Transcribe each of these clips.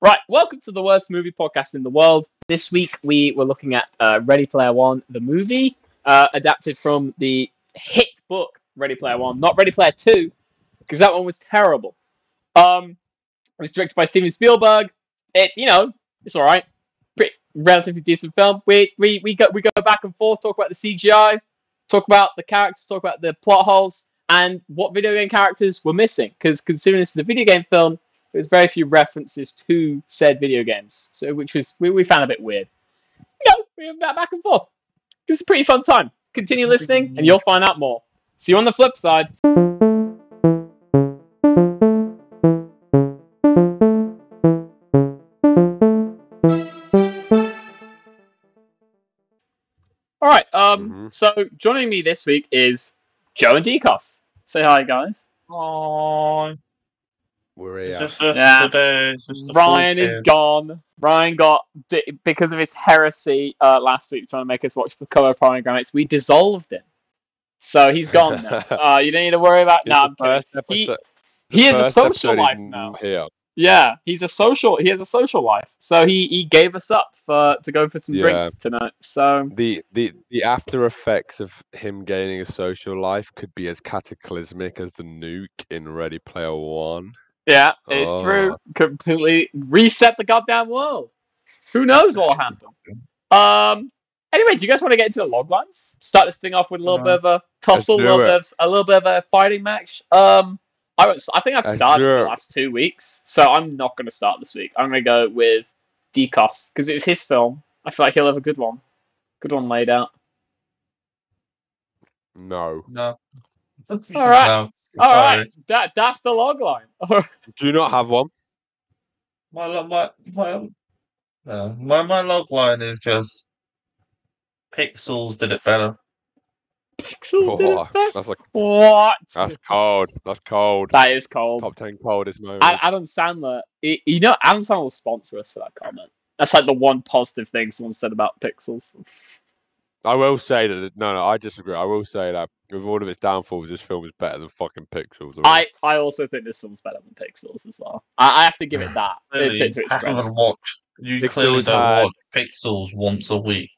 Right, welcome to the worst movie podcast in the world. This week we were looking at Ready Player One, the movie, adapted from the hit book Ready Player One, not Ready Player Two, because that one was terrible. It was directed by Steven Spielberg. It's all right, pretty relatively decent film. We go back and forth, talk about the CGI, talk about the characters, talk about the plot holes, and what video game characters were missing. Because considering this is a video game film, there's very few references to said video games, so which was we found a bit weird. We went back and forth. It was a pretty fun time. Continue listening, and you'll find out more. See you on the flip side. All right. So joining me this week is Joe and Decos. Say hi, guys. Hi. We're It's here. just us Yeah. today. It's just the Ryan is bullshit. gone. Ryan got because of his heresy last week, trying to make us watch the cover pomegranates. We dissolved him, so he's gone now. You don't need to worry about now. He has a social life now. Here. Yeah, he has a social life. So he gave us up to go for some drinks tonight. So The after effects of him gaining a social life could be as cataclysmic as the nuke in Ready Player One. yeah, it's true. Completely reset the goddamn world. Who knows what'll happen? Anyway, do you guys want to get into the log lines? Start this thing off with a little bit of a tussle, a little bit of a fighting match. I think I've started for the last 2 weeks, so I'm not going to start this week. I'm going to go with Decos because it was his film. I feel like he'll have a good one laid out. No. All right. All right, that's the log line. Do you not have one? My log line is just Pixels did it better. Pixels did it best? That's like, what? That's cold. That's cold. That is cold. Top 10 coldest moments. Adam Sandler. Adam Sandler will sponsor us for that comment. That's like the one positive thing someone said about Pixels. I will say that I disagree. I will say that with all of its downfalls, this film is better than fucking Pixels. I also think this film's better than Pixels as well. I have to give it that. You clearly don't watch Pixels once a week.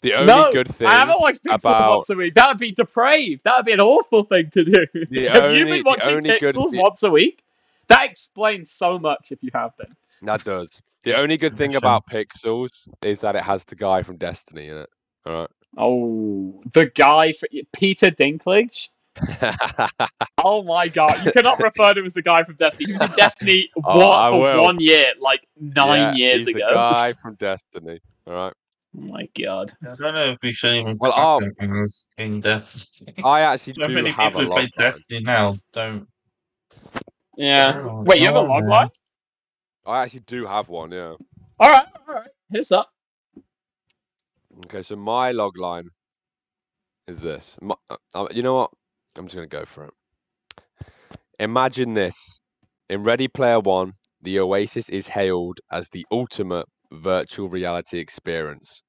The only good thing I haven't watched Pixels once a week. That would be depraved. That would be an awful thing to do. Have you been watching Pixels once a week? That explains so much if you have been. That does. The only good thing about Pixels is that it has the guy from Destiny in it. All right. Oh, the guy for Peter Dinklage. Oh my god! You cannot refer to him as the guy from Destiny. He was in Destiny for 1 year, like 9 years ago. The guy from Destiny. All right. Oh my god! I don't know if we should even class him as in Destiny. I actually do many have people who play Destiny now don't. Yeah. Wait, you have a log line? I actually do have one. Yeah. All right. Hit us up. Okay, so my log line is this. You know what? I'm just going to go for it. Imagine this. In Ready Player One, the Oasis is hailed as the ultimate virtual reality experience,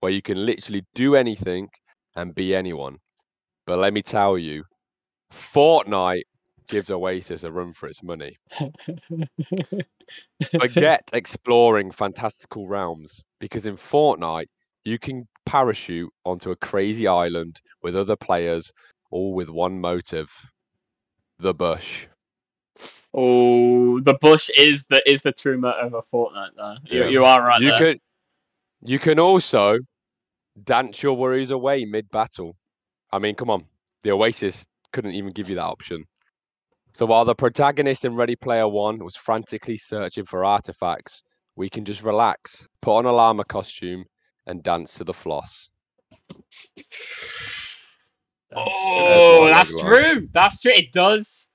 where you can literally do anything and be anyone. But let me tell you, Fortnite gives Oasis a run for its money. Forget exploring fantastical realms, because in Fortnite, you can parachute onto a crazy island with other players, all with one motive: the bush. Oh, the bush is the true motive of Fortnite, though. Yeah. You are right there. You can also dance your worries away mid-battle. I mean, come on. The Oasis couldn't even give you that option. So while the protagonist in Ready Player One was frantically searching for artifacts, we can just relax, put on a llama costume, and dance to the floss. That's true. That's true. It does.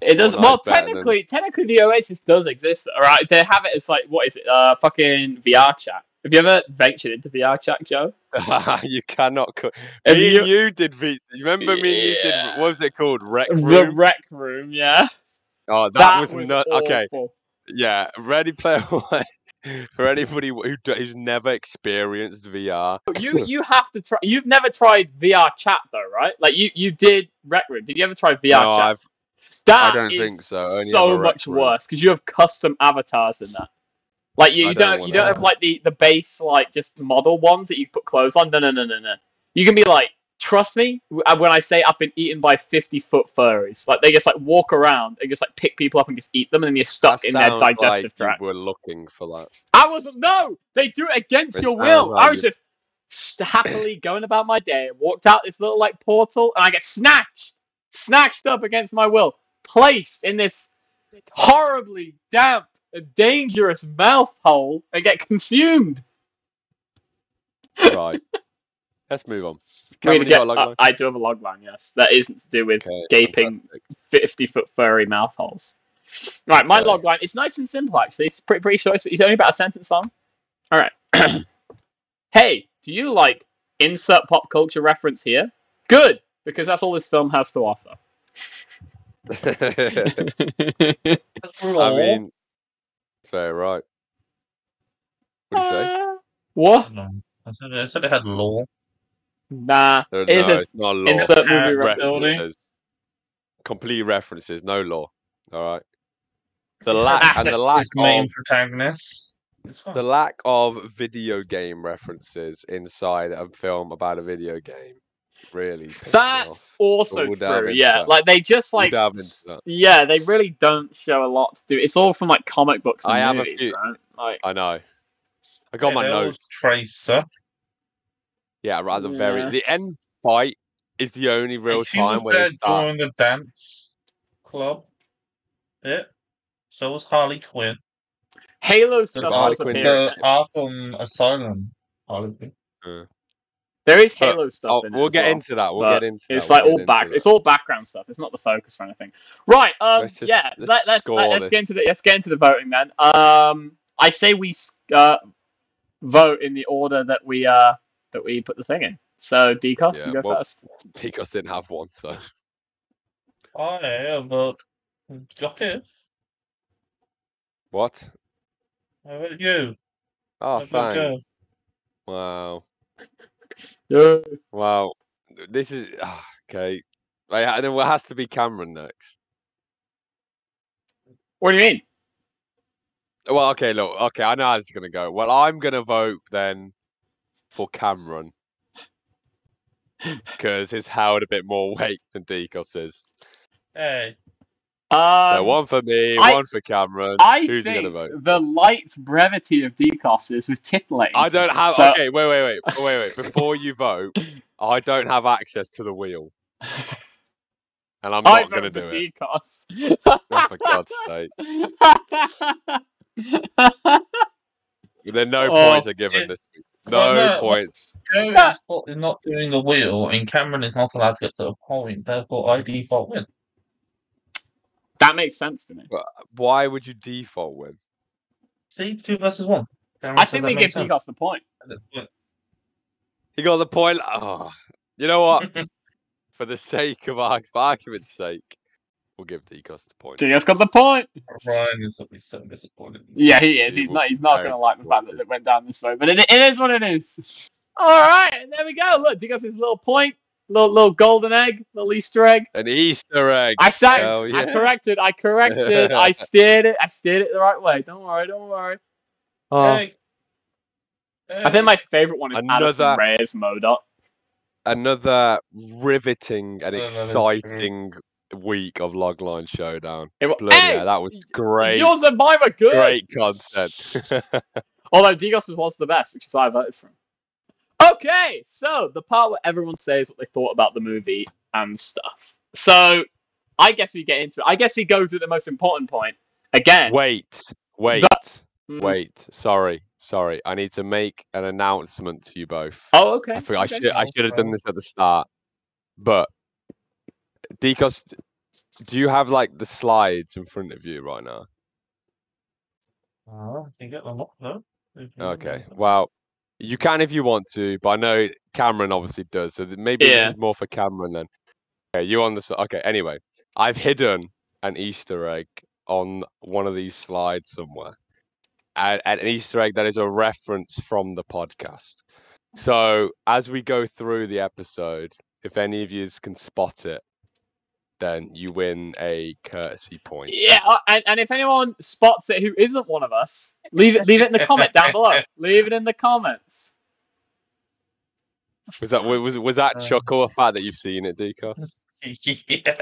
Well, technically, the Oasis does exist, right? They have it as like, what is it? Fucking VR chat. Have you ever ventured into VR chat, Joe? You cannot. You did. Remember me? You did. What was it called? Rec Room. The Rec Room. Yeah. Oh, that was not awful. Okay. Yeah, Ready Player One. For anybody who's never experienced VR, you have to try. You've never tried VR chat though, right? Like you did Rec Room. Did you ever try VR chat? That don't is think so. Only have so a rec much room. worse because you have custom avatars in that. Like you I don't don't have like the base like just model ones that you put clothes on. No. You can be like, trust me when I say I've been eaten by 50-foot furries. Like they just like walk around and just like pick people up and just eat them, and then you're stuck That in their sounds digestive like tract. you were looking for that. I wasn't. No, they do it against It your sounds will. like I was just happily going about my day, walked out this little like portal, and I get snatched up against my will, placed in this horribly damp, dangerous mouth hole, and get consumed. Right. Let's move on. I Cameron, you got a log line? I do have a log line, yes. That isn't to do with Okay, gaping fantastic. 50-foot furry mouth holes. Right, my Okay. log line. It's nice and simple, actually. It's pretty short. It's only about a sentence long. All right. Hey, do you like insert pop culture reference here? Good, because that's all this film has to offer. I mean, say right. What do you say? What? No. I said it had law. Nah. No, It's it's not law. insert movie It's reference. References. Complete references, no law. All right. The lack His main of protagonist. the lack of video game references inside a film about a video game really pissed me That's off. also We'll delve true. into Yeah, that. like they just We'll like delve into that. yeah, they really don't show a lot to do. It's all from like comic books and I have a movies, few. right? Like I know. I got my notes. Tracer. Yeah, right. Yeah. The end fight is the only real She was time where they there start. during the dance club bit. So was Harley Quinn. Halo stuff Harley does Quinn- appear in The it. Arkham Asylum Harley Quinn. There is But, Halo stuff in it. We'll as get well, into that. We'll but get into it's that. like We'll all get into back. that. It's all background stuff. It's not the focus for anything. Right. Let's Let's get into the voting then. I say we vote in the order that we put the thing in. So Decos, you go first. Decos didn't have one, so I vote Jockey. what? I vote you. Oh, I vote thanks. Joe. Wow. Yeah. Wow. This is okay. Like, then it has to be Cameron next. What do you mean? Well, okay, look, okay, I know how it's gonna go. Well, I'm gonna vote then for Cameron because his held a bit more weight than Decos's. Hey. So one for me, one for Cameron. Who's he gonna vote? The light brevity of Decos's was titillating. I don't have. So... Okay, wait. Before you vote, I don't have access to the wheel, and I'm not gonna do it. Decos. Oh, for God's sake! Then no points are given this week. No points. Joe is not doing the wheel, and Cameron is not allowed to get to a point. Therefore, I default win. That makes sense to me. But why would you default win? See, 2 versus 1. Cameron I think we give Decos the point. He got the point. Oh, you know what? For the sake of argument's sake, we'll give Decos the point. Decos got the point. Ryan is going to be so disappointed. Yeah, he is. He's not going to like the fact that it went down this way, but it is what it is. All right, there we go. Look, Decos' little point, little golden egg, little Easter egg. An Easter egg. I sang. Yeah. I corrected. I steered it. I steered it the right way. Don't worry. Oh. Hey. I think my favorite one is Addison Reyes Modot. Another riveting and exciting week of Logline Showdown. Yeah, that was great. Yours and mine were good. Great content. Although Digos was the best, which is why I voted for him. Okay, so the part where everyone says what they thought about the movie and stuff. So I guess we get into it. I guess we go to the most important point again. Wait. Sorry. I need to make an announcement to you both. Oh, okay. I should have done this at the start. But Decos, do you have like the slides in front of you right now? You can get them up though. Okay. Well, you can if you want to, but I know Cameron obviously does. So maybe this is more for Cameron then. Okay, you on the okay. Anyway, I've hidden an Easter egg on one of these slides somewhere. An Easter egg that is a reference from the podcast. So as we go through the episode, if any of you can spot it, then you win a courtesy point. Yeah, and if anyone spots it who isn't one of us, leave it in the comment down below. Leave it in the comments. Was that chuckle a fact that you've seen it, Decos? Yeah.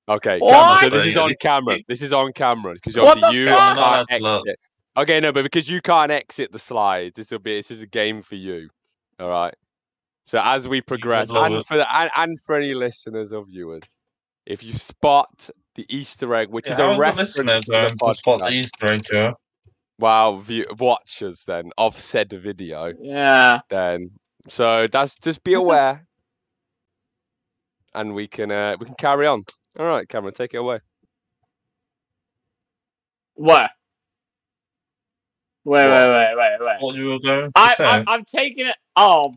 Okay, What? so this is on camera. This is on camera because What obviously the you fuck? can't Look. exit. Okay, no, but because you can't exit the slides, this is a game for you. All right. So as we progress, love and it. for any listeners or viewers, if you spot the Easter egg, which is a How is the reference listener to the going to spot the podcast, Easter egg, Joe? wow, watchers then of said video, Yeah. then so that's just be aware, and we can carry on. All right, Cameron, take it away. Where? Wait. What you were going to say? I'm taking it. Oh,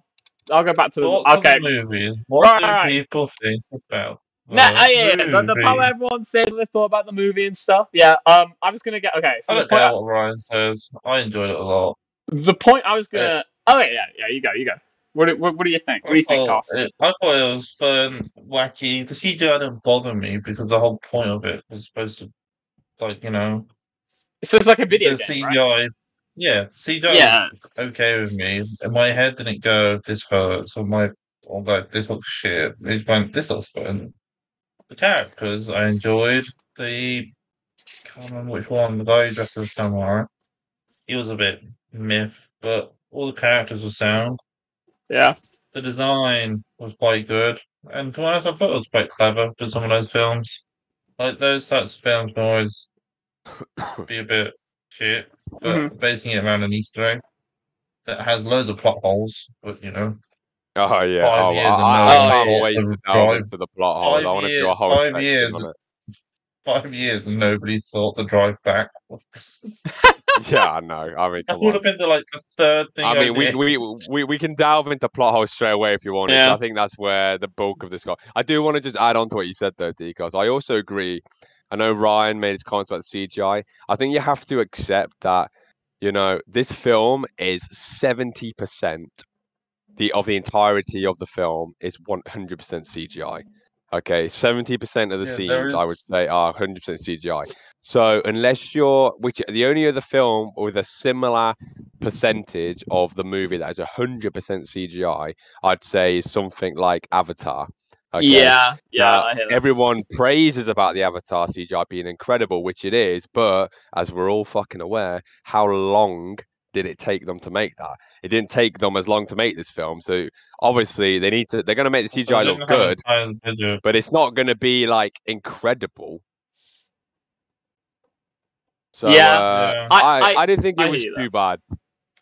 I'll go back to the. Thoughts Okay. on the movie? What do Right. people think about No, the the part movie? where everyone said what they thought about the movie and stuff. Yeah. I was gonna get. Okay. So I don't care what Ryan says. I enjoyed it a lot. the point I was gonna. Oh yeah. You go. What do you think? What do you think, Goss? I thought it was fun, wacky. The CGI didn't bother me because the whole point of it was supposed to, like, So it's like a video the game, CGI. right? Yeah, CGI Yeah. was okay with me. And my head didn't go, this hurts, or like, this looks shit. It went, this looks fun. The characters I enjoyed. Can't remember which one, the guy who dressed as a samurai. He was a bit myth, but all the characters were sound. Yeah. The design was quite good. And to be honest, I thought it was quite clever for some of those films. Like, those types of films can always be a bit shit, but basing it around an Easter egg that has loads of plot holes, but Oh yeah. 5 years and I nobody can't thought wait the to delve drive. into the plot holes. I want to do a whole Five section years, on it. 5 years, and nobody thought the drive back. Yeah, I know. I mean, That come would on. have been the third thing. I mean, did. we can delve into plot holes straight away if you want. Yeah. So I think that's where the bulk of this got. I do want to just add on to what you said though, because I also agree. I know Ryan made his comments about the CGI. I think you have to accept that, this film is 70% of the entirety of the film is 100% CGI. Okay, 70% of the There scenes I would is. say are 100% CGI. So unless the only other film with a similar percentage of the movie that is 100% CGI, I'd say is something like Avatar. Okay. Yeah. Now, I hear that. everyone praises about the Avatar CGI being incredible, which it is, but as we're all fucking aware, how long did it take them to make that? It didn't take them as long to make this film, so obviously they're going to make the CGI look good, but it's not going to be like incredible. So Yeah. I didn't think it I was hear too bad.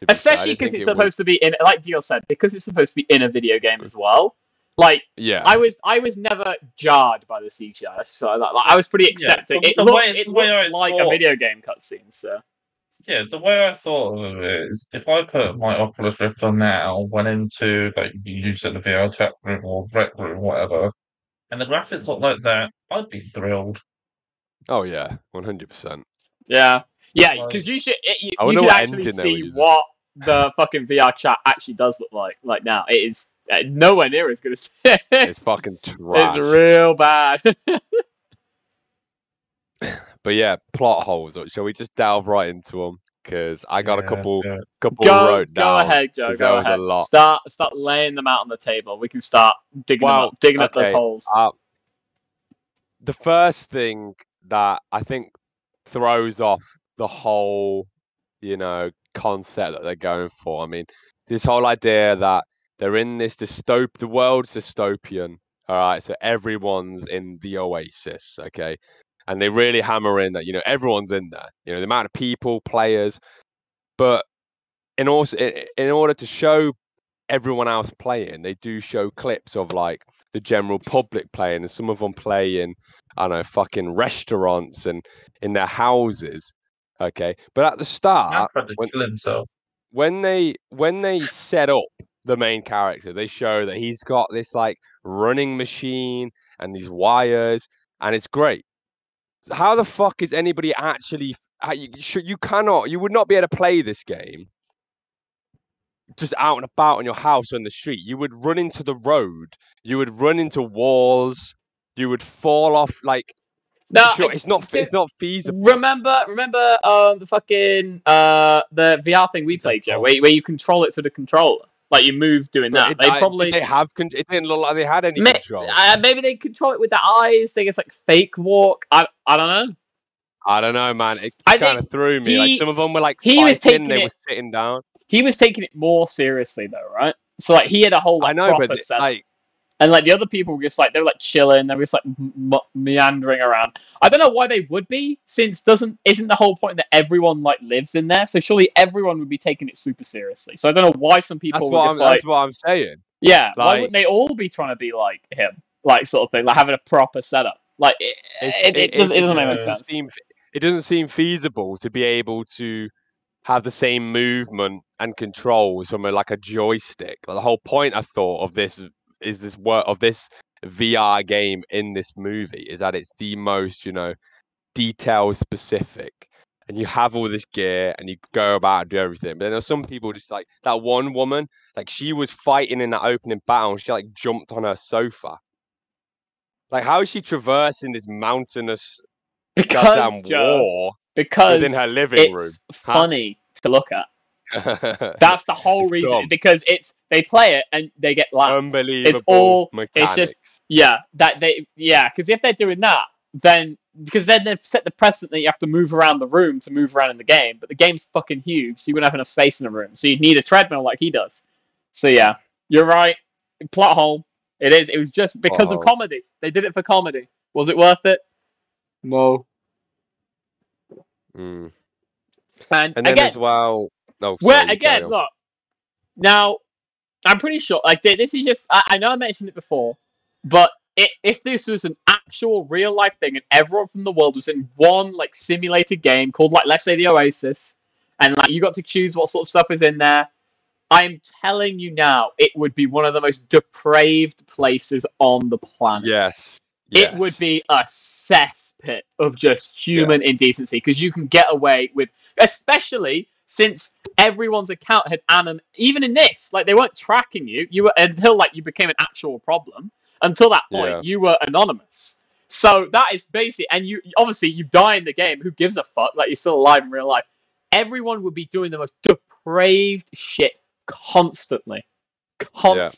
Especially because it's supposed to be in, like Dio said, because it's supposed to be in a video game as well. Like, yeah, I was never jarred by the CGI. So I was pretty accepting. Yeah, It looks like a video game cutscene. So yeah, the way I thought of it is, if I put my Oculus Rift on now, went into like you said the VR chat room or rec room, whatever, and the graphics look like that, I'd be thrilled. Oh yeah, 100%. Yeah, because you should actually see what the fucking VR chat actually does look like. Like now, it is nowhere near as good as it's fucking trash. It's real bad. But yeah, plot holes. Shall we just delve right into them? Because I got a couple wrote down. Go ahead, Joe. Go ahead. Start laying them out on the table. We can start digging up those holes. The first thing that I think throws off the whole, concept that they're going for. I mean, this whole idea that they're in the world's dystopian. All right, so everyone's in the oasis. Okay. And they really hammer in that, everyone's in there. The amount of people, players, but in order to show everyone else playing, they do show clips of like the general public playing, and some of them play in, I don't know, fucking restaurants and in their houses. Okay, but at the start, when they set up the main character, they show that he's got this like running machine and these wires, and it's great. How the fuck is anybody actually? You would not be able to play this game just out and about in your house or in the street. You would run into the road. You would run into walls. you would fall off. Like, No, sure, it's not feasible. Remember, the fucking the VR thing we played, Joe, where you control it through the controller, like you move doing that. Did they have? It didn't look like they had any control. Maybe they control it with their eyes. They guess like fake walk. I don't know. I don't know, man. It I kind of think threw me. Like some of them were like he was fighting, taking they it- were sitting down. He was taking it more seriously though, right? So like he had a whole I like know, proper but setup. like, And like the other people were just like they were like chilling, they were just like meandering around. I don't know why they would be, since isn't the whole point that everyone like lives in there? So surely everyone would be taking it super seriously. So I don't know why some people were just like, that's what I'm saying. yeah, why Like- wouldn't they all be trying to be like him, like sort of thing, like having a proper setup? Like it doesn't make much sense. It doesn't seem feasible to be able to have the same movement and controls from like a joystick. Like, the whole point I thought of this VR game in this movie is that it's the most, detail specific, and you have all this gear and you go about and do everything. But then there's some people just like that one woman, like she was fighting in that opening battle and she like jumped on her sofa. Like, how is she traversing this mountainous goddamn war because within her living room? It's funny to look at. That's the whole It's reason. dumb. Because they play it and they get laughs. Unbelievable It's all mechanics. Because if they're doing that, then they've set the precedent that you have to move around the room to move around in the game. But the game's fucking huge, so you wouldn't have enough space in the room. So you'd need a treadmill like he does. So yeah, you're right. Plot hole. It is. It was just because of comedy. They did it for comedy. Was it worth it? No. Mm. And then again, as well, look. Now, I'm pretty sure. Like this is just. I know I mentioned it before, but if this was an actual real life thing and everyone from the world was in one like simulated game called like, let's say, the Oasis, and like you got to choose what sort of stuff is in there, I'm telling you now, it would be one of the most depraved places on the planet. Yes. It would be a cesspit of just human indecency, because you can get away with, especially since everyone's account had even in this, like they weren't tracking you were until like you became an actual problem. Until that point, you were anonymous. So that is basic, and you obviously you die in the game. Who gives a fuck? Like you're still alive in real life. Everyone would be doing the most depraved shit constantly. That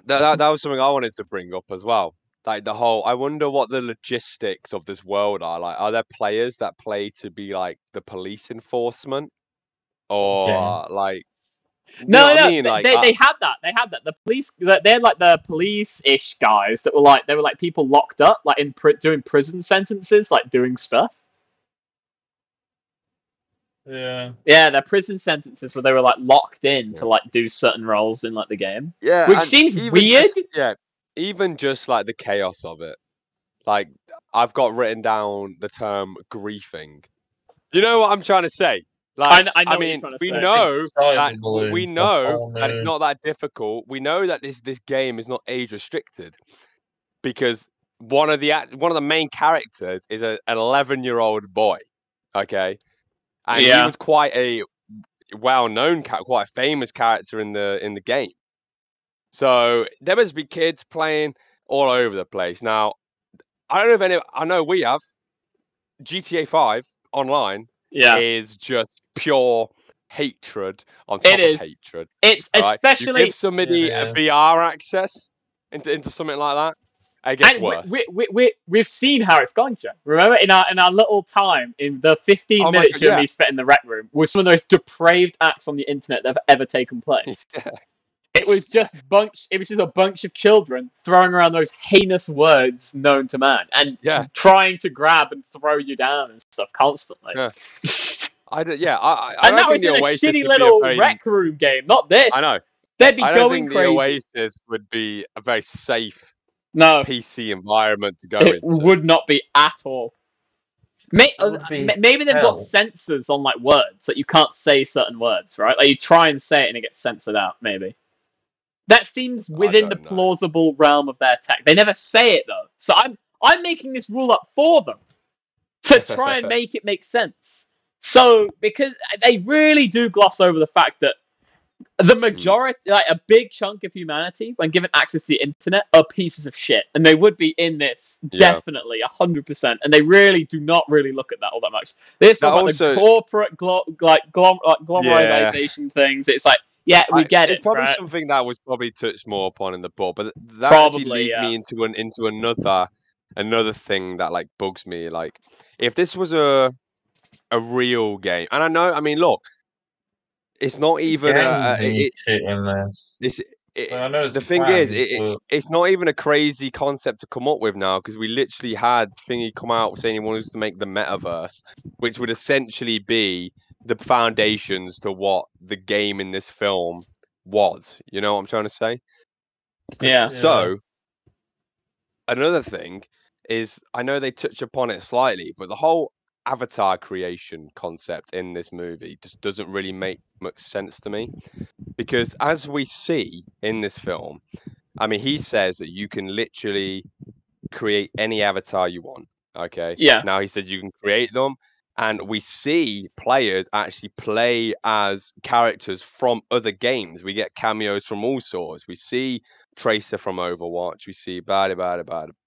was something I wanted to bring up as well. Like the whole, I wonder what the logistics of this world are. Like, are there players that play to be like the police enforcement, or like? No. They had that. They had that. The police. They're like the police-ish guys that were like people locked up, like doing prison sentences, like doing stuff. Yeah. Yeah, they're prison sentences where they were like locked in to like do certain roles in like the game. Yeah, which seems weird. Even just like the chaos of it. Like, I've got written down the term griefing. You know what I'm trying to say? Like, I mean, we know that it's not that difficult. We know that this game is not age restricted, because one of the main characters is an 11-year-old boy. Okay. And he was quite a well-known quite a famous character in the game. So there must be kids playing all over the place. Now, I don't know if I know we have GTA 5 online. Is just pure hatred on top of hatred. It's especially you give somebody a VR access into something like that. It gets worse. We've seen how it's gone, Joe. Remember in our little time in the 15 minutes you and me spent in the rec room was some of the most depraved acts on the internet that have ever taken place. It was just a bunch of children throwing around those heinous words known to man, and trying to grab and throw you down and stuff constantly. Yeah. And that was in a shitty little rec room game, not this. I know. They'd be I going don't think crazy. The Oasis would be a very safe PC environment to go into. It would not be at all. Maybe they've got censors on like words that you can't say certain words, right? Like you try and say it and it gets censored out. Maybe that seems within the plausible realm of their tech. They never say it though, so I'm making this rule up for them to try and make it make sense. So because they really do gloss over the fact that The majority, like a big chunk of humanity, when given access to the internet, are pieces of shit, and they would be in this definitely 100%. And they really do not really look at that all that much. They just talk about the corporate glamorization things. It's like, yeah, we get it. It's probably right? something that was probably touched more upon in the book, but that actually leads me into another thing that like bugs me. Like, if this was a real game, and I mean, look. It's not even shit in this. The thing is, it's not even a crazy concept to come up with now, because we literally had Thingy come out saying he wanted to make the metaverse, which would essentially be the foundations to what the game in this film was. You know what I'm trying to say? Yeah. So another thing is, I know they touch upon it slightly, but the whole avatar creation concept in this movie just doesn't really make much sense to me, because as we see in this film, I mean, he says that you can literally create any avatar you want. Okay. Yeah. Now he said you can create them, and we see players actually play as characters from other games. We get cameos from all sorts. We see Tracer from Overwatch. We see bad,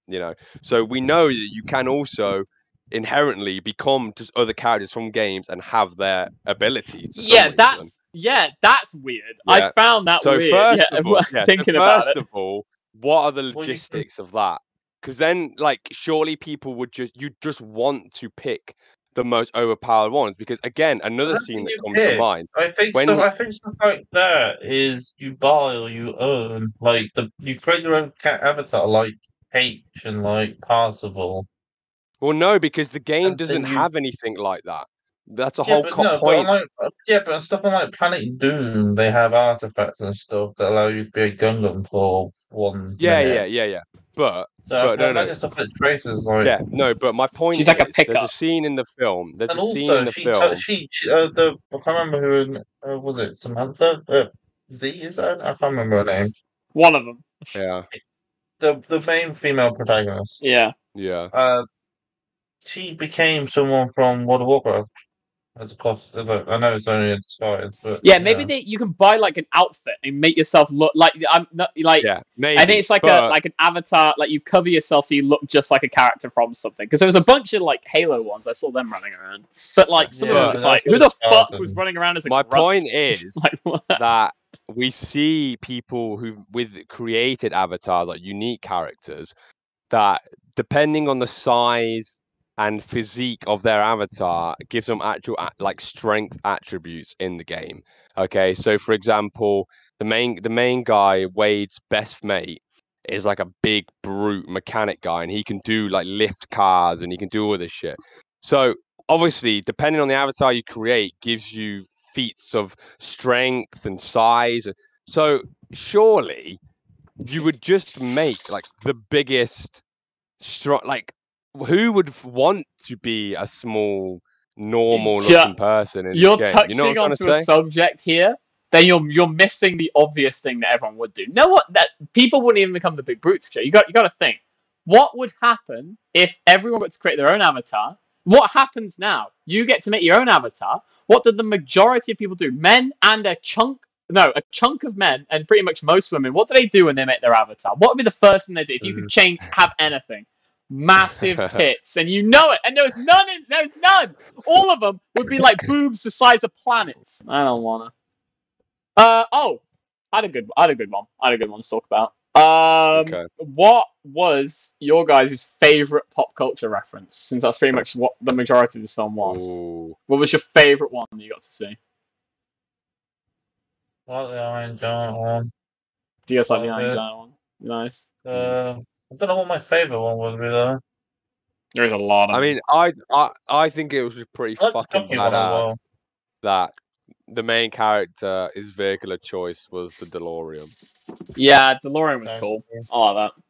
you know. So we know that you can also inherently become just other characters from games and have their abilities. That's weird. I found that weird. First of all, what are the logistics of that? Because then, like, surely people would just want to pick the most overpowered ones. Because again, another scene that comes to mind. I think stuff like that is you buy or you earn. Like you create your own avatar, like H and like Parsifal. Well, no, because the game doesn't have anything like that. That's a whole point. But on stuff on like Planet Doom, they have artifacts and stuff that allow you to be a Gundam for 1 minute. Yeah. But no. Stuff like Tracer's like. Yeah, no. But my point is, like a pickup. There's a scene in the film. I can't remember who was it. Samantha. Z is that? I can't remember her name. One of them. Yeah. The main female protagonist. Yeah. Yeah. She became someone from World of Warcraft. As a cost, I know it's only in disguise, but maybe you can buy like an outfit and make yourself look like I'm not like. Yeah, maybe. I think it's like an avatar, like you cover yourself so you look just like a character from something. Because there was a bunch of like Halo ones, I saw them running around, but like some of them, it's like, who the fuck was running around as a? My grunt? point is that we see people with created avatars, like unique characters, that depending on the size and physique of their avatar gives them actual like strength attributes in the game. Okay, so for example, the main guy, Wade's best mate, is like a big brute mechanic guy, and he can do like lift cars and he can do all this shit. So obviously, depending on the avatar you create, gives you feats of strength and size. So surely you would just make like the biggest like. Who would want to be a small, normal-looking person in this game? You're touching onto a subject here. Then you're missing the obvious thing that everyone would do. You know what? That people wouldn't even become the big brutes. You got to think. What would happen if everyone got to create their own avatar? What happens now? You get to make your own avatar. What did the majority of people do? Men and a chunk of men and pretty much most women. What do they do when they make their avatar? What would be the first thing they do if you could have anything? Massive tits, and you know it. And there was none. All of them would be like boobs the size of planets. I don't wanna. I had a good one. I had a good one to talk about. Okay. What was your guys' favorite pop culture reference? Since that's pretty much what the majority of this film was. Ooh. What was your favorite one that you got to see? I like the Iron Giant one. Do you guys like the Iron Giant one? Nice. I don't know what my favorite one would be though. There's a lot of I mean, I think it was pretty fucking badass that the main character, his vehicle of choice was the DeLorean. Yeah, DeLorean was cool. I like that.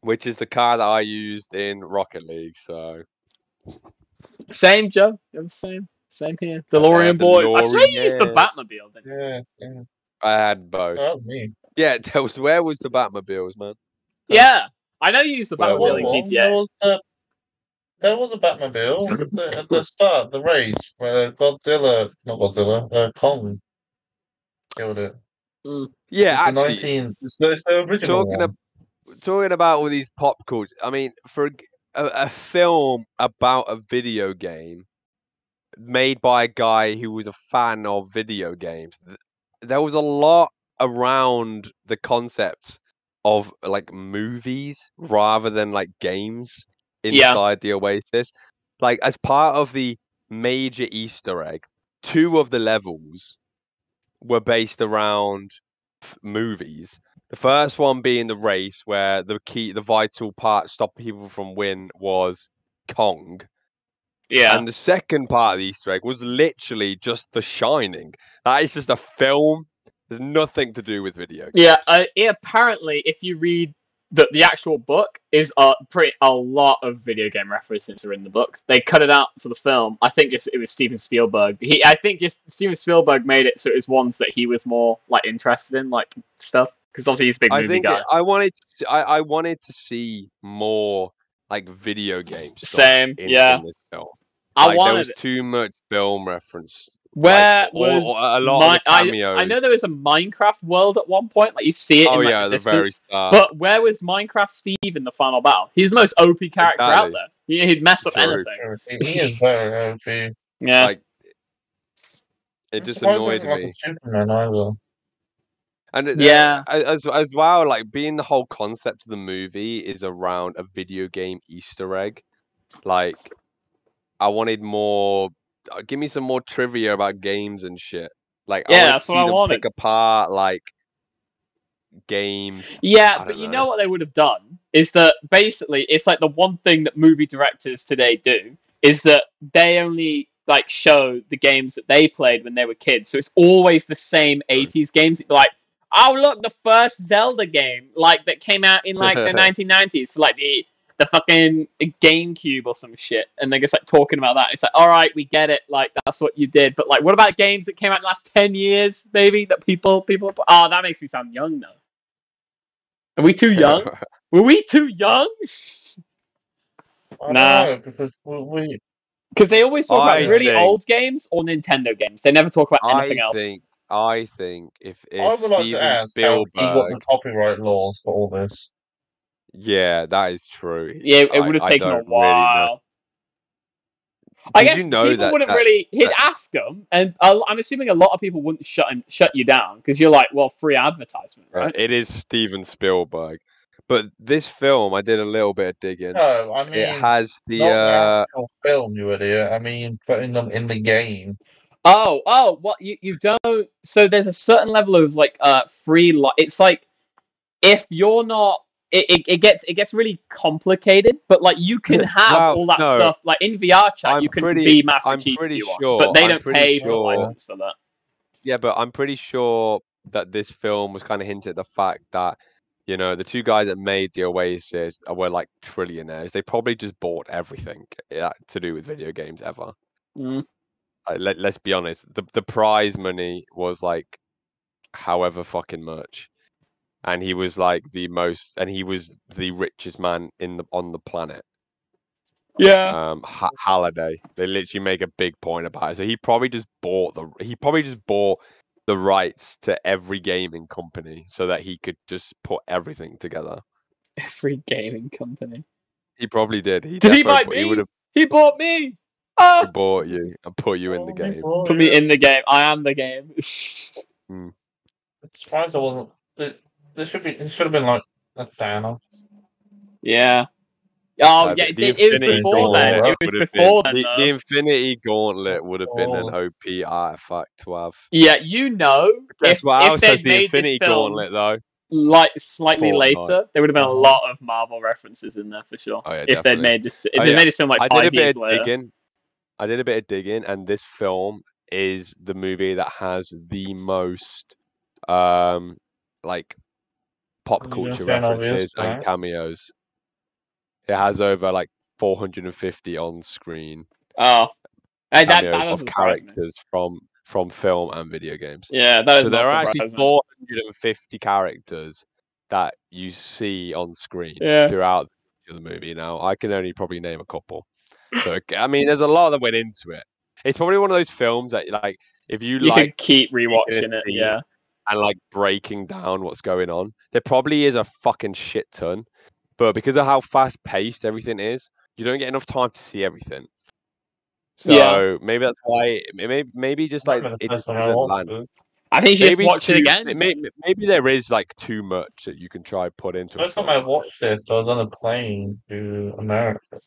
Which is the car that I used in Rocket League, so... Same, Joe. Same here. DeLorean boys. I swear you used the Batmobile, didn't you? Yeah. I had both. Oh, me. Yeah, where was the Batmobiles, man? Yeah, I know you used the Batmobile in GTA. There was a Batmobile at the start, the race, where Kong killed it. Yeah, It's the actually, 19. It's the original talking one. talking about all these pop culture. I mean, for a film about a video game made by a guy who was a fan of video games, there was a lot around the concepts of like movies rather than like games Yeah. inside the Oasis. Like as part of the major Easter egg, 2 of the levels were based around movies. The first one being the race, where the vital part stopping people from win was Kong. Yeah. And the second part of the Easter egg was literally just The Shining. That is just a film. There's nothing to do with video games. Yeah, apparently, if you read the actual book, is a lot of video game references are in the book. They cut it out for the film. I think it was Steven Spielberg. I think just Steven Spielberg made it so it was ones that he was more like interested in, like stuff, because obviously he's a big movie guy. I wanted to see more like video game stuff Same, in this film. There was too much film reference. Where or was a lot of the cameos? I know there was a Minecraft world at one point, like you see it in like, the very distance. start. But where was Minecraft Steve in the final battle? He's the most OP character out there. He'd mess up anything. True. He is very OP. Yeah. Like, it just annoyed me. Like a Superman either. And yeah, as well, like being the whole concept of the movie is around a video game Easter egg. Like, I wanted more. Give me some more trivia about games and shit. Like, yeah, I wanted to see them pick apart like games. Yeah, but you know what they would have done is that basically it's like the one thing that movie directors today do is that they only like show the games that they played when they were kids. So it's always the same 80s games. Like, oh look, the first Zelda game like that came out in like the 1990s for like the fucking GameCube or some shit, and they're just like talking about that. It's like, all right, we get it, like that's what you did, but like, what about games that came out in the last 10 years, maybe that people? Oh, that makes me sound young though. Are we too young? Were we too young? I don't know, because because they always talk about really old games or Nintendo games. They never talk about anything else. I think if I would like to ask Spielberg, how he got the copyright laws for all this. Yeah, that is true. Yeah, it would have taken a while. I guess people wouldn't really. He'd ask them, and I'm assuming a lot of people wouldn't shut you down because you're like, well, free advertisement, right? It is Steven Spielberg, but this film, I did a little bit of digging. No, I mean it has the actual film, you idiot. I mean, putting them in the game. Oh, what you don't? So there's a certain level of like free. It's like if you're not. It gets really complicated, but like you can have all that stuff like in VR chat. You can be Master Chief if you want, but they don't pay for a license for that. Yeah, but I'm pretty sure that this film was kind of hinted at the fact that the 2 guys that made the Oasis were like trillionaires. They probably just bought everything to do with video games ever. Let's be honest. The prize money was like however fucking much. And he was like he was the richest man on the planet. Yeah. Halliday. They literally make a big point about it. So he probably just bought the rights to every gaming company so that he could just put everything together. Every gaming company. He probably did. Did he buy me? He bought me. Oh! He bought you and put you in the game. Put me in the game. I am the game. I'm surprised I wasn't. It should have been like a Thanos. Yeah. Oh, yeah. It was before then. It was before then. The Infinity Gauntlet would have been an OP artifact to have. Yeah, Guess what else has the Infinity Gauntlet though? Like slightly later, there would have been a lot of Marvel references in there for sure. Oh, yeah, if they'd made this, they made this film like 5 years later. I did a bit of digging, and this film is the movie that has the most like pop culture references and cameos. It has over like 450 on screen. Oh, that of characters from film and video games. Yeah, that is. So there are actually 450 characters that you see on screen throughout the movie. Now, I can only probably name a couple. So I mean, there's a lot that went into it. It's probably one of those films that like if you like, can keep rewatching it. Yeah. and like breaking down what's going on. There probably is a fucking shit ton, but because of how fast paced everything is, you don't get enough time to see everything. So maybe that's why. Maybe just like Remember the it first time I doesn't watched land. it. I think you should just Maybe watch it again. Maybe there is like too much that you can try put into a First time film. I watched this, I was on a plane to America.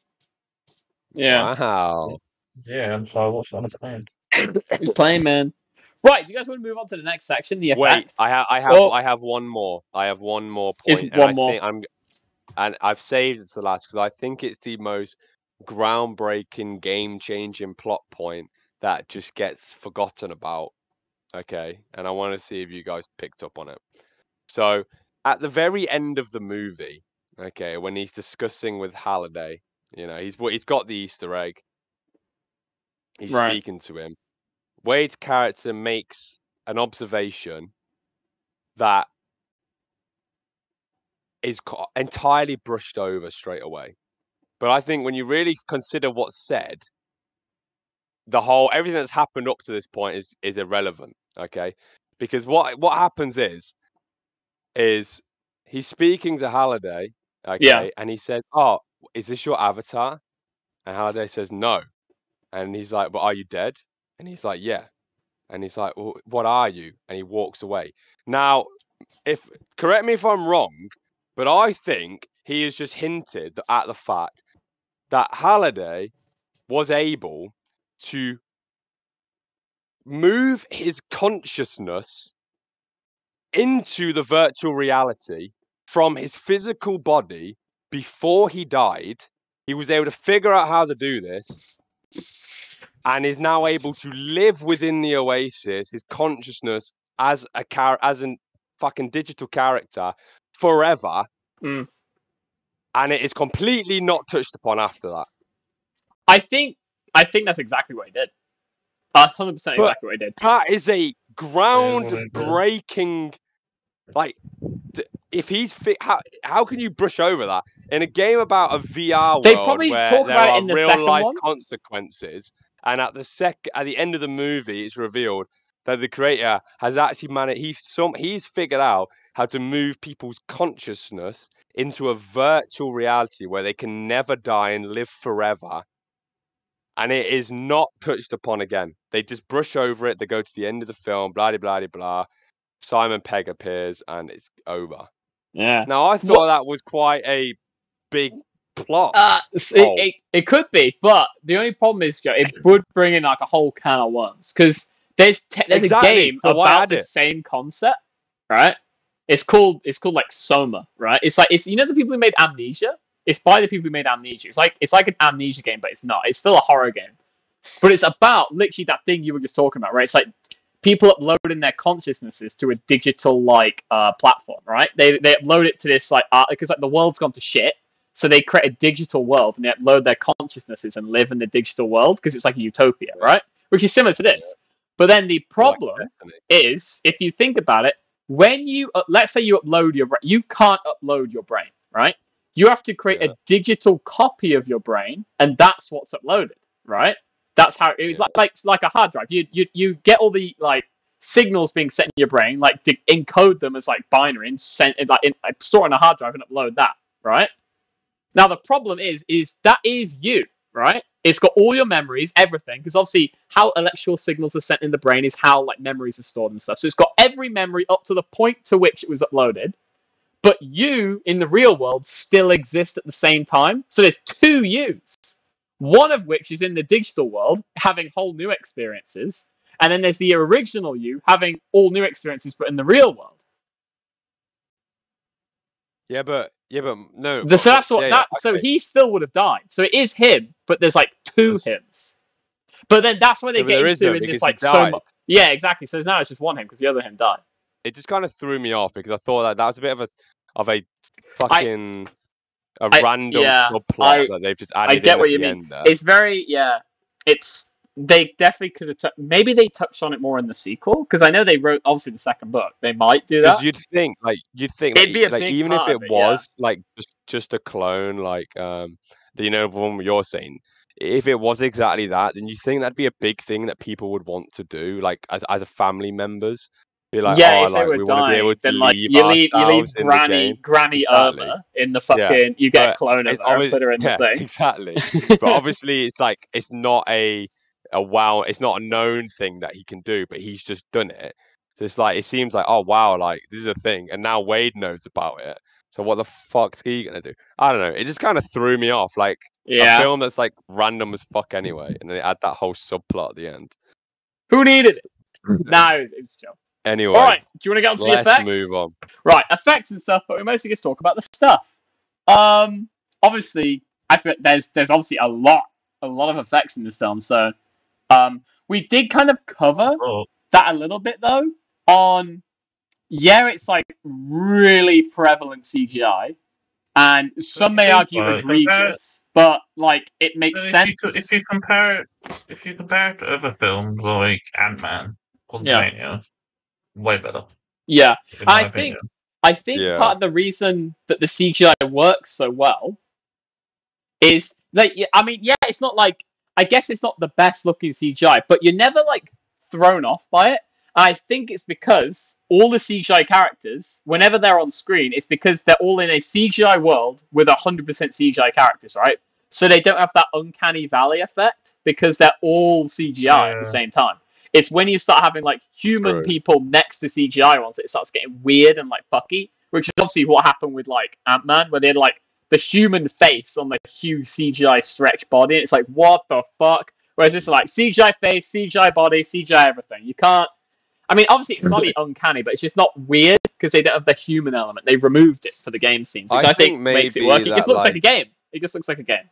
Yeah. Wow. Yeah, and so I watched it on a plane. Who's playing, man? Right, do you guys want to move on to the next section, the Wait, effects? I have one more. I have one more Is point, one more. and I've saved it to last because I think it's the most groundbreaking, game-changing plot point that just gets forgotten about. Okay, and I want to see if you guys picked up on it. So at the very end of the movie, okay, when he's discussing with Halliday, he's got the Easter egg. He's Right. speaking to him. Wade's character makes an observation that is entirely brushed over straight away. But I think when you really consider what's said, everything that's happened up to this point is irrelevant. Okay, because what happens is he's speaking to Halliday. Okay, Yeah. and he says, "Oh, is this your avatar?" And Halliday says, "No," and he's like, "But are you dead?" And he's like, "Yeah." And he's like, "Well, what are you?" And he walks away. Now, correct me if I'm wrong, but I think he has just hinted at the fact that Halliday was able to move his consciousness into the virtual reality from his physical body before he died. He was able to figure out how to do this and is now able to live within the Oasis, his consciousness as a fucking digital character forever. Mm. And it is completely not touched upon after that. I think that's exactly what he did. 100% exactly what he did. That is a groundbreaking, like, if he's how can you brush over that in a game about a VR They world probably where talk there about it are in the real second life one. consequences, and at the end of the movie, it's revealed that the creator has actually managed. He's figured out how to move people's consciousness into a virtual reality where they can never die and live forever. And it is not touched upon again. They just brush over it. They go to the end of the film, blah, blah, blah, blah. Simon Pegg appears and it's over. Yeah. Now, I thought that was quite a big plot. It could be, but the only problem is, Joe, it would bring in like a whole can of worms because there's Exactly. a game So why about add the it? same concept, right? It's called like Soma, right? It's the people who made Amnesia. It's by the people who made Amnesia. It's like an Amnesia game, but it's not. It's still a horror game, but it's about literally that thing you were just talking about, right? It's like people uploading their consciousnesses to a digital platform, right? They upload it to this like art because like the world's gone to shit. So they create a digital world and they upload their consciousnesses and live in the digital world because it's like a utopia, right? Which is similar to this. But then the problem is, if you think about it, when you let's say you upload your brain, you can't upload your brain, right? You have to create a digital copy of your brain, and that's what's uploaded, right? That's how it's like a hard drive. You get all the like signals being sent in your brain, like encode them as like binary and send store on a hard drive and upload that, right? Now the problem is that is you, right? It's got all your memories, everything, because obviously how electrical signals are sent in the brain is how like memories are stored and stuff. So it's got every memory up to the point to which it was uploaded. But you in the real world still exist at the same time. So there's two yous. One of which is in the digital world, having whole new experiences, and then there's the original you having all new experiences, but in the real world. Yeah, but no. So that's what So he still would have died. So it is him, but there's like two hims. But then that's where they get into in this like so much. Yeah, exactly. So now it's just one him because the other him died. It just kind of threw me off because I thought that was a bit of a fucking random subplot that they've just added. I get in what at you the mean. End there. It's very It's they definitely could have. Maybe they touched on it more in the sequel because I know they wrote obviously the second book. They might do that. Because you'd think it'd be a big even part if of it was like just a clone, like the one you're saying. If it was exactly that, then you think that'd be a big thing that people would want to do, like as a family members. Be like, yeah, oh, if they like were we want to be able dying, to then like leave you leave ourselves in the game. Granny Exactly. Irma in the Yeah, fucking. You get a but clone of it's her and put her in the yeah, thing. exactly. But obviously, it's like it's not a wow. It's not a known thing that he can do, but he's just done it. So it's like it seems like, oh wow, like this is a thing, and now Wade knows about it. So what the fuck's he gonna do? I don't know. It just kind of threw me off. Like a Yeah. film that's like random as fuck anyway, and then they add that whole subplot at the end. Who needed it? Nah, it was chill. Anyway, All right, do you want to get onto the let's effects? move on. Right, effects and stuff, but we mostly just talk about the stuff. Obviously, I feel there's obviously a lot of effects in this film, so we did kind of cover Oh, that a little bit though. It's like really prevalent CGI, and some may argue egregious, but like it makes sense. if you compare it to other films like Ant-Man, Quantumania, way better. Yeah, in my I opinion. think Yeah. part of the reason that the CGI works so well is that it's not like I guess it's not the best looking CGI, but you're never like thrown off by it. I think it's because all the CGI characters, whenever they're on screen, it's because they're all in a CGI world with 100% CGI characters, right? So they don't have that uncanny valley effect because they're all CGI at the same time. It's when you start having like human people next to CGI ones that it starts getting weird and like fucky, which is obviously what happened with like Ant-Man, where they had like the human face on the huge CGI stretch body. And it's like, what the fuck? Whereas this is like CGI face, CGI body, CGI everything. You can't. I mean, obviously it's slightly uncanny, but it's just not weird because they don't have the human element. They've removed it for the game scenes, which I think makes it work. It just looks like a game. It just looks like a game.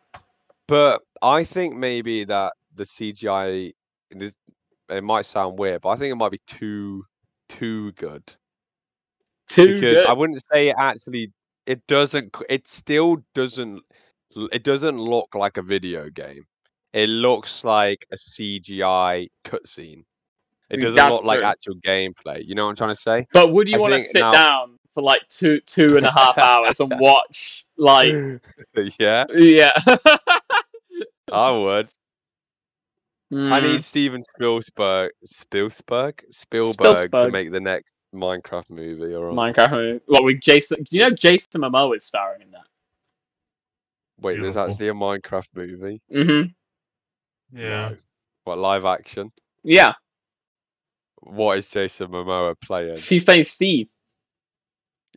But I think maybe that the CGI, it might sound weird, but I think it might be too good. Because I wouldn't say it actually. It doesn't. It still doesn't. It doesn't look like a video game. It looks like a CGI cutscene. It doesn't look like actual gameplay. You know what I'm trying to say? But would you want to sit down for like two and a half hours and watch like? Yeah. Yeah. I would. I need Steven Spielberg to make the next Minecraft movie. Or Minecraft movie. What with Jason? Do you know Jason Momoa is starring in that? Wait, there's actually a Minecraft movie. Mm-hmm. Yeah. No. What, live action? Yeah. What is Jason Momoa playing? He's playing Steve.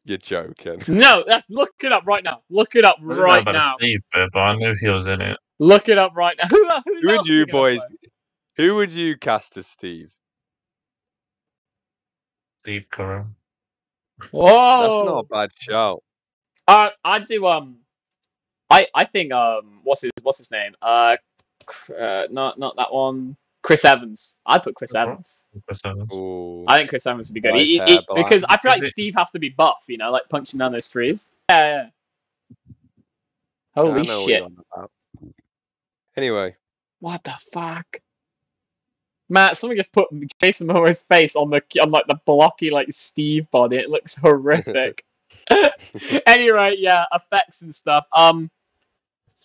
You're joking. No, look it up right now. Look it up right now. Steve, but I knew he was in it. Look it up right now. Who would you boys? Who would you cast as Steve? Steve Carell. Whoa, that's not a bad shout. I'd do I think what's his name? Not that one. Chris Evans. I'd put Chris Evans. Ooh. I think Chris Evans would be good. Because I feel like Steve has to be buff, you know, like punching down those trees. Yeah. Holy shit. Anyway. What the fuck? Matt, someone just put Jason Momoa's face on like the blocky like Steve body. It looks horrific. Anyway, yeah, effects and stuff.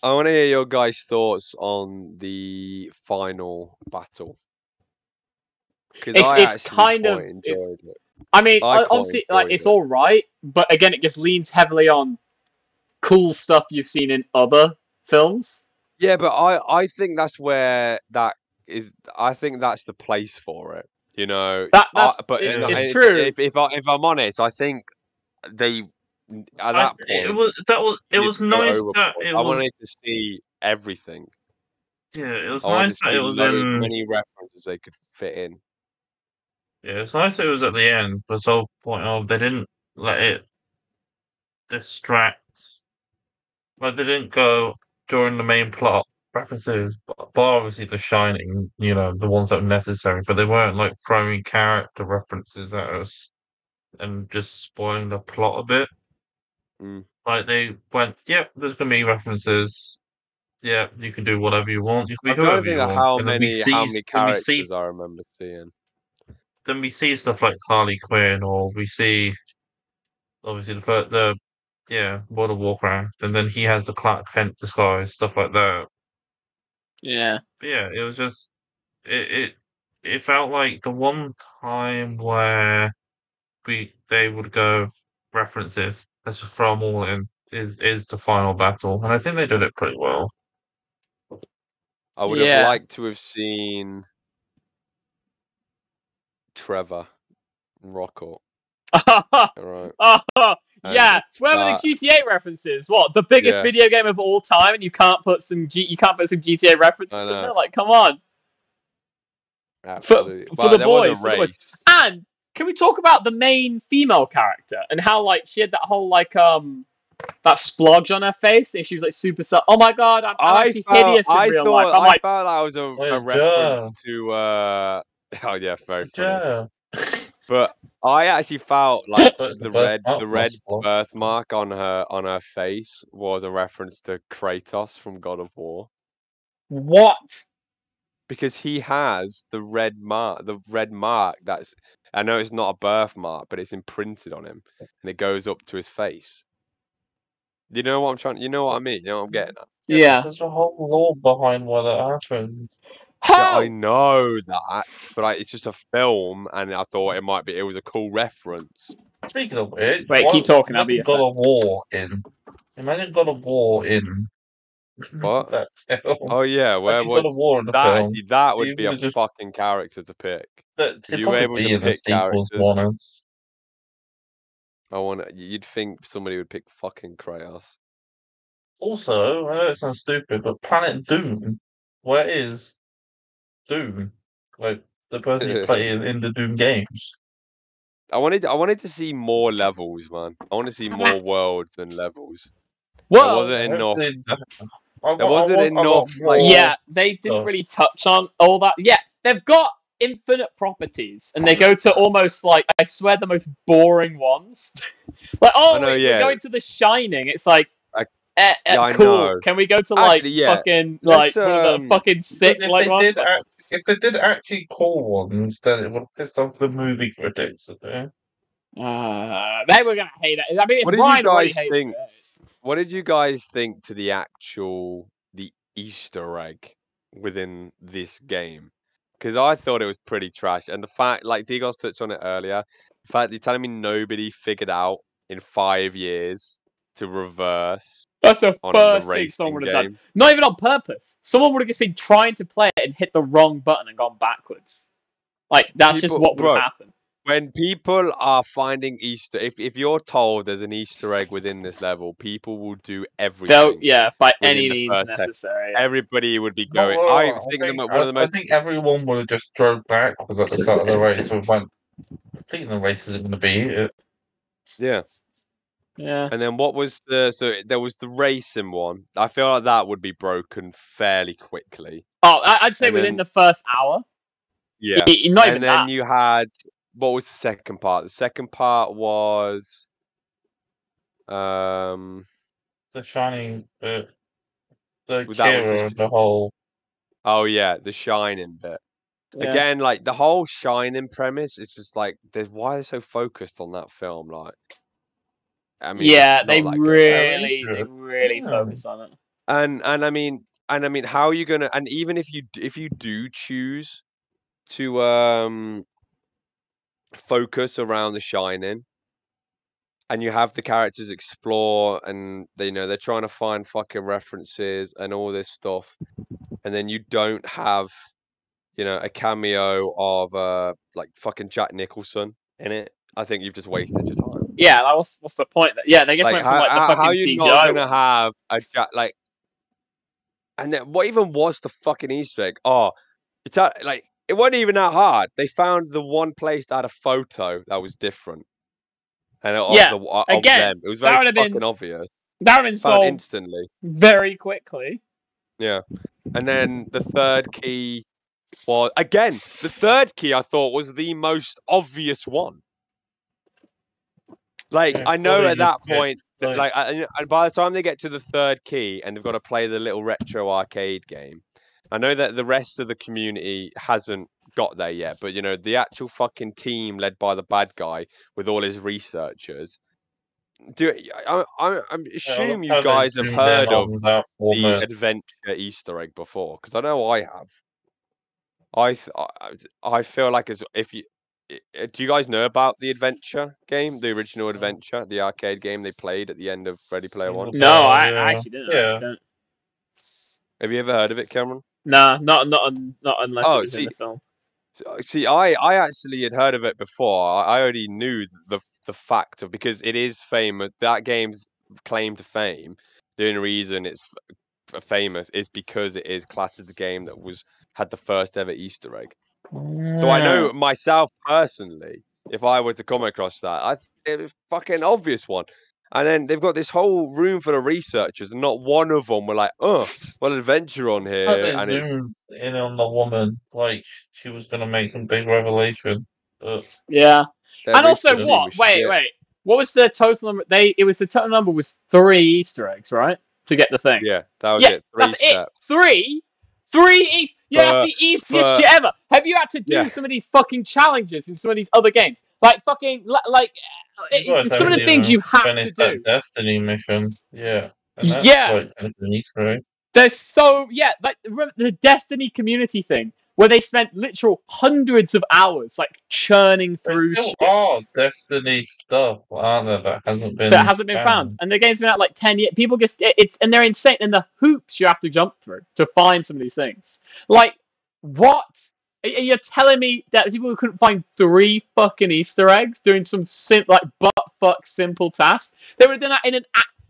I want to hear your guys' thoughts on the final battle. It's kind of enjoyed it. I mean, obviously, like it's all right, but again, it just leans heavily on cool stuff you've seen in other films. Yeah, but I think that's where that is. I think that's the place for it. You know, it's true. If I'm honest, I think they at that point it was nice that I wanted to see everything. Yeah, it was nice that it was in as many references they could fit in. Yeah, it's nice that it was at the end. But the whole point of they didn't let it distract. Like they didn't go during the main plot references, but obviously The Shining, you know, the ones that were necessary, but they weren't like throwing character references at us and just spoiling the plot a bit. Like they went, yep, there's gonna be references. Yeah, you can do whatever you want. You can be whoever you want. How many characters I remember seeing. Then we see stuff like Harley Quinn, or we see obviously the World of Warcraft, and then he has the Clark Kent disguise, stuff like that. Yeah. But yeah, it was just it felt like the one time where they would go references. Let's just throw them all in. Is the final battle, and I think they did it pretty well. I would have Yeah. liked to have seen Trevor and Rocco. Right. Yeah, where were the GTA references? What, the biggest video game of all time, and you can't put some GTA references in there? Like, come on. Absolutely. For the there was boys, a for the boys. race. And can we talk about the main female character and how like she had that whole like that splodge on her face and she was like super oh my god, I'm actually hideous in real life. I felt that was a reference to oh yeah, very funny. But I actually felt like the red birthmark on her face was a reference to Kratos from God of War. What? Because he has the red mark that's, I know it's not a birthmark, but it's imprinted on him and it goes up to his face. You know what I mean? You know what I'm getting at? Yeah. There's a whole lore behind why that happened. Yeah, I know that, but it's just a film, and I thought it was a cool reference. Speaking of which, wait, keep talking. I'll be God of War in. Imagine God of War in. What? that film. Oh yeah, where was God of War in the that? film? Actually, that would be a fucking character to pick. If you were able to pick characters, you'd think somebody would pick fucking Kratos. Also, I know it sounds stupid, but Planet Doom, where is Doom? Like the person you play in the Doom games. I wanted to see more levels, man. I want to see more worlds and levels. Well, there wasn't enough. There wasn't enough. Yeah, they didn't really touch on all that. Yeah, they've got infinite properties, and they go to almost like, I swear, the most boring ones. Like, we're going to The Shining. It's like, cool. Know. Can we go to like fucking like one of the fucking sick like ones? If they did actually cool ones, then it would have pissed off the movie critics. Okay? They were gonna hate it. I mean, what did you guys think? What did you guys think to the Easter egg within this game? Because I thought it was pretty trash, and the fact, like Digos touched on it earlier, the fact you're telling me nobody figured out in 5 years to reverse. That's the first thing someone would have done. Not even on purpose. Someone would have just been trying to play it and hit the wrong button and gone backwards. Like, that's just what would happen. When people are finding Easter, if you're told there's an Easter egg within this level, people will do everything. By any means necessary. Everybody would be going. I think everyone would have just drove backwards at the start of the race. So completing the race isn't going to be it. Yeah. Yeah. And then what was there was the racing one. I feel like that would be broken fairly quickly. Oh, I'd say within the first hour. Yeah. Not even that. You had, what was the second part? The second part was The Shining bit. The Kira, the whole. Oh yeah, the Shining bit. Yeah. Again, like the whole Shining premise, it's just like why are they so focused on that film? Like, I mean, yeah, they really focus on it. And I mean, how are you gonna? And even if you do choose to focus around The Shining, and you have the characters explore, and they're trying to find fucking references and all this stuff, and then you don't have a cameo of like fucking Jack Nicholson in it. I think you've just wasted your time. Yeah, what's the point? Yeah, they just went from like the fucking how you CGI not gonna ones. have a Jack like? And then what even was the fucking Easter egg? Oh, it's like it wasn't even that hard. They found the one place that had a photo that was different, and of them, it was very fucking obvious. That would have been solved instantly, very quickly. Yeah, and then the third key was the third key. I thought was the most obvious one. Like, I know at that point, and by the time they get to the third key and they've got to play the little retro arcade game, I know that the rest of the community hasn't got there yet. But the actual fucking team led by the bad guy with all his researchers. I assume you guys have heard of the adventure Easter egg before, because I know I have. I feel like if you Do you guys know about the adventure game, the original adventure, the arcade game they played at the end of Ready Player One? No, I yeah. actually didn't. I Yeah. actually don't. Have you ever heard of it, Cameron? Nah, not unless it Oh, was in the film. see, I actually had heard of it before. I already knew the fact of because it is famous. That game's claim to fame. The only reason it's famous is because it is classed as the game that had the first ever Easter egg. So I know myself personally, if I were to come across that, it was fucking obvious one. And then they've got this whole room full of researchers, and not one of them were like, "Oh, well, adventure on How here," they and it's zoomed in on the woman like she was gonna make some big revelation, but Yeah. their And also, research team what? was Wait. shit. What was the total number? It was the total number was 3 Easter eggs, right? To get the thing. Yeah, that was Yeah, it. 3 that's it. steps. 3. 3 East. Yeah, that's For the easiest for shit ever. Have you had to do yeah, some of these fucking challenges in some of these other games? Like fucking you guys some of haven't the things even you have to finished that do. Destiny mission. Yeah. And that's Yeah, like kind of an Easter egg. there's so like remember the Destiny community thing where they spent literal hundreds of hours like churning There through still shit are Destiny stuff, aren't there, that hasn't that been hasn't been found, found. and the game's been out like 10 years. People just it's and they're insane, and the hoops you have to jump through to find some of these things. Like what? You're telling me that people who couldn't find 3 fucking Easter eggs doing some like butt fuck simple tasks, they would have done that in an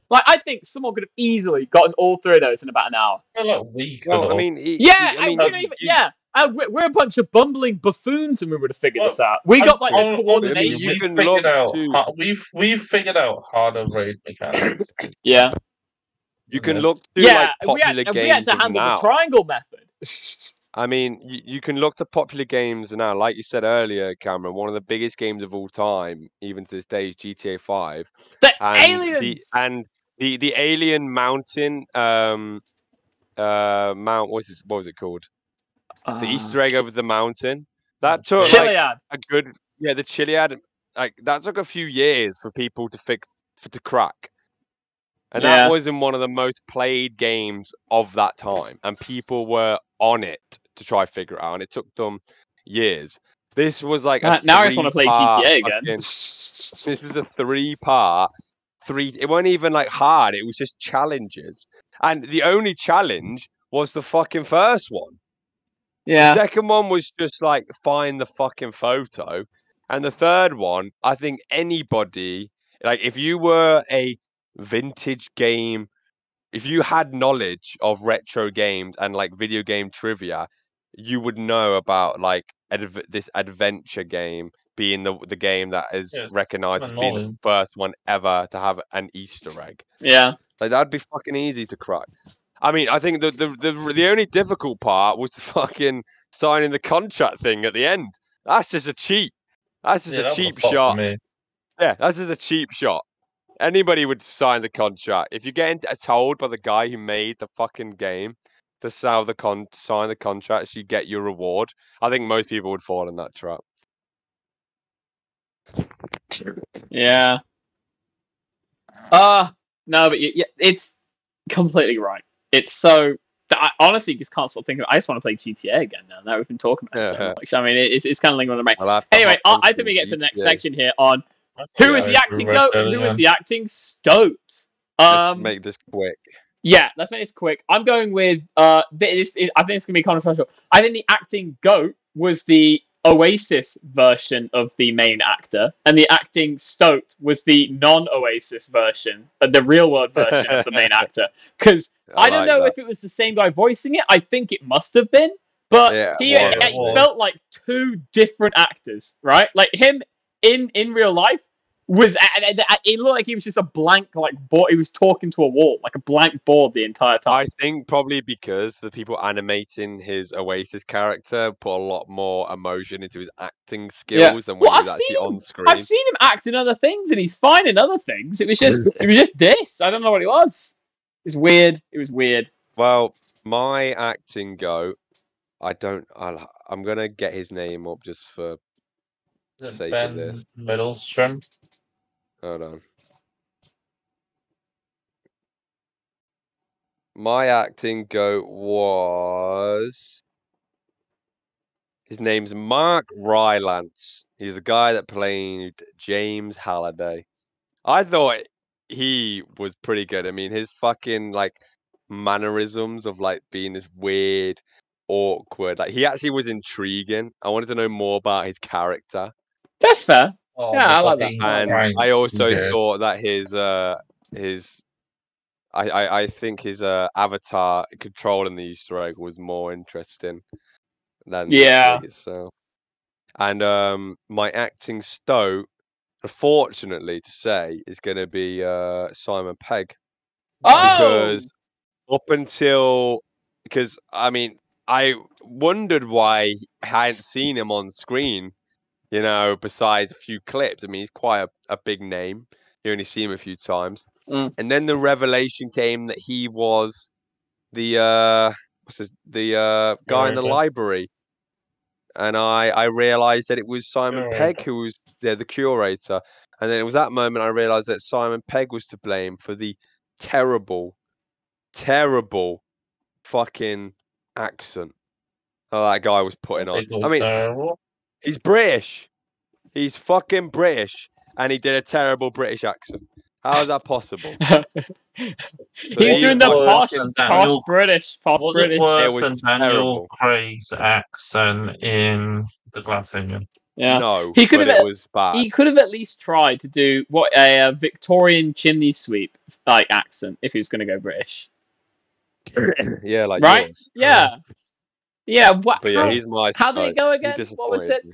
like I think someone could have easily gotten all 3 of those in about an hour. I feel like we could well, I have. mean, Yeah, I mean, we don't even. Yeah, we're a bunch of bumbling buffoons, and we would have figured this out. We got like the Honestly, I mean, you coordination. we've can figured look out to we've figured out harder raid mechanics Yeah, you than can this. look to yeah. like popular We had games to of handle the now. triangle method. I mean, you can look to popular games now, like you said earlier, Cameron. One of the biggest games of all time, even to this day, is GTA 5, The and aliens. the Alien Mountain, Mount, what was it called? The Easter egg over the mountain. That took like Chiliad. a good, yeah, the Chiliad, like that took a few years for people to crack. And that Yeah. was in one of the most played games of that time. And people were on it to try figure it out. And it took them years. This was like a Now I just want to play three-part GTA again. fucking, this was a 3-part, it wasn't even like hard. It was just challenges. And the only challenge was the fucking first one. The Yeah. second one was just like find the fucking photo. And the third one, I think anybody, like if you were a vintage game, if you had knowledge of retro games and like video game trivia, you would know about like this adventure game being the game that is Yeah, recognized as common being the knowledge. first one ever to have an Easter egg. Yeah. Like that'd be fucking easy to crack. I mean, I think the only difficult part was the fucking signing the contract thing at the end. That's just a cheat. That's just Yeah, a that was cheap a flop for shot. me. Yeah, that's just a cheap shot. Anybody would sign the contract. If you're getting told by the guy who made the fucking game to sign the contract, so you get your reward. I think most people would fall in that trap. Yeah. No, but yeah, it's completely right. It's so. I honestly just can't stop thinking. I just want to play GTA again now. That we've been talking about it so much. I mean, it's kind of linked on the brain. I'll have to Anyway, hop on I think some we get to the next GTA. section here on Yeah, who is the I acting regret goat that and who is again. the acting stoat. Let's make this quick. Yeah, let's make this quick. I'm going with I think it's gonna be controversial. I think the acting goat was the Oasis version of the main actor, and the acting stoat was the non-Oasis version, the real world version of the main actor. Because I don't like know that. if it was the same guy voicing it. I think it must have been, but Yeah, it felt like 2 different actors, right? Like him in real life was it looked like he was just a blank board. He was talking to a wall, like a blank board the entire time. I think probably because the people animating his Oasis character put a lot more emotion into his acting skills than when he was actually on screen. I've seen him act in other things, and he's fine in other things. It was just this. I don't know what it was. It's weird. It was weird. Well, my acting goat, I'm gonna get his name up just for Is it sake of Ben this. Middlestrom? Hold on. My acting goat was His name's Mark Rylance. He's the guy that played James Halliday. I thought he was pretty good. I mean, his fucking like mannerisms of like being this weird, awkward. Like he actually was intriguing. I wanted to know more about his character. That's fair. Oh, Yeah, the I like that. fucking And prank I also he did. thought that his I think his avatar controlling the Easter egg was more interesting than the Easter Yeah. egg itself. And my acting stoat, unfortunately to say, is going to be Simon Pegg. Oh, Because I mean, I wondered why I hadn't seen him on screen, you know, besides a few clips. I mean, he's quite a big name. You only see him a few times. Mm. And then the revelation came that he was the guy in the Curator. library. And I realized that it was Simon Pegg Curator. who was the curator. And then it was that moment I realized that Simon Pegg was to blame for the terrible, terrible fucking accent that guy was I putting on. think it I was mean, terrible. he's British. He's fucking British, and he did a terrible British accent. How is that possible? So he was he's doing the my posh, fucking Daniel- British, posh Was it British. It worse was than Daniel terrible. Craig's accent in The Glass Onion? Yeah, No, he could but have. it was bad. He could have at least tried to do what a Victorian chimney sweep like accent if he was going to go British, Yeah, like right? yours. Yeah, yeah. What? But yeah, he's my. How did it go He again? What was disappointed it?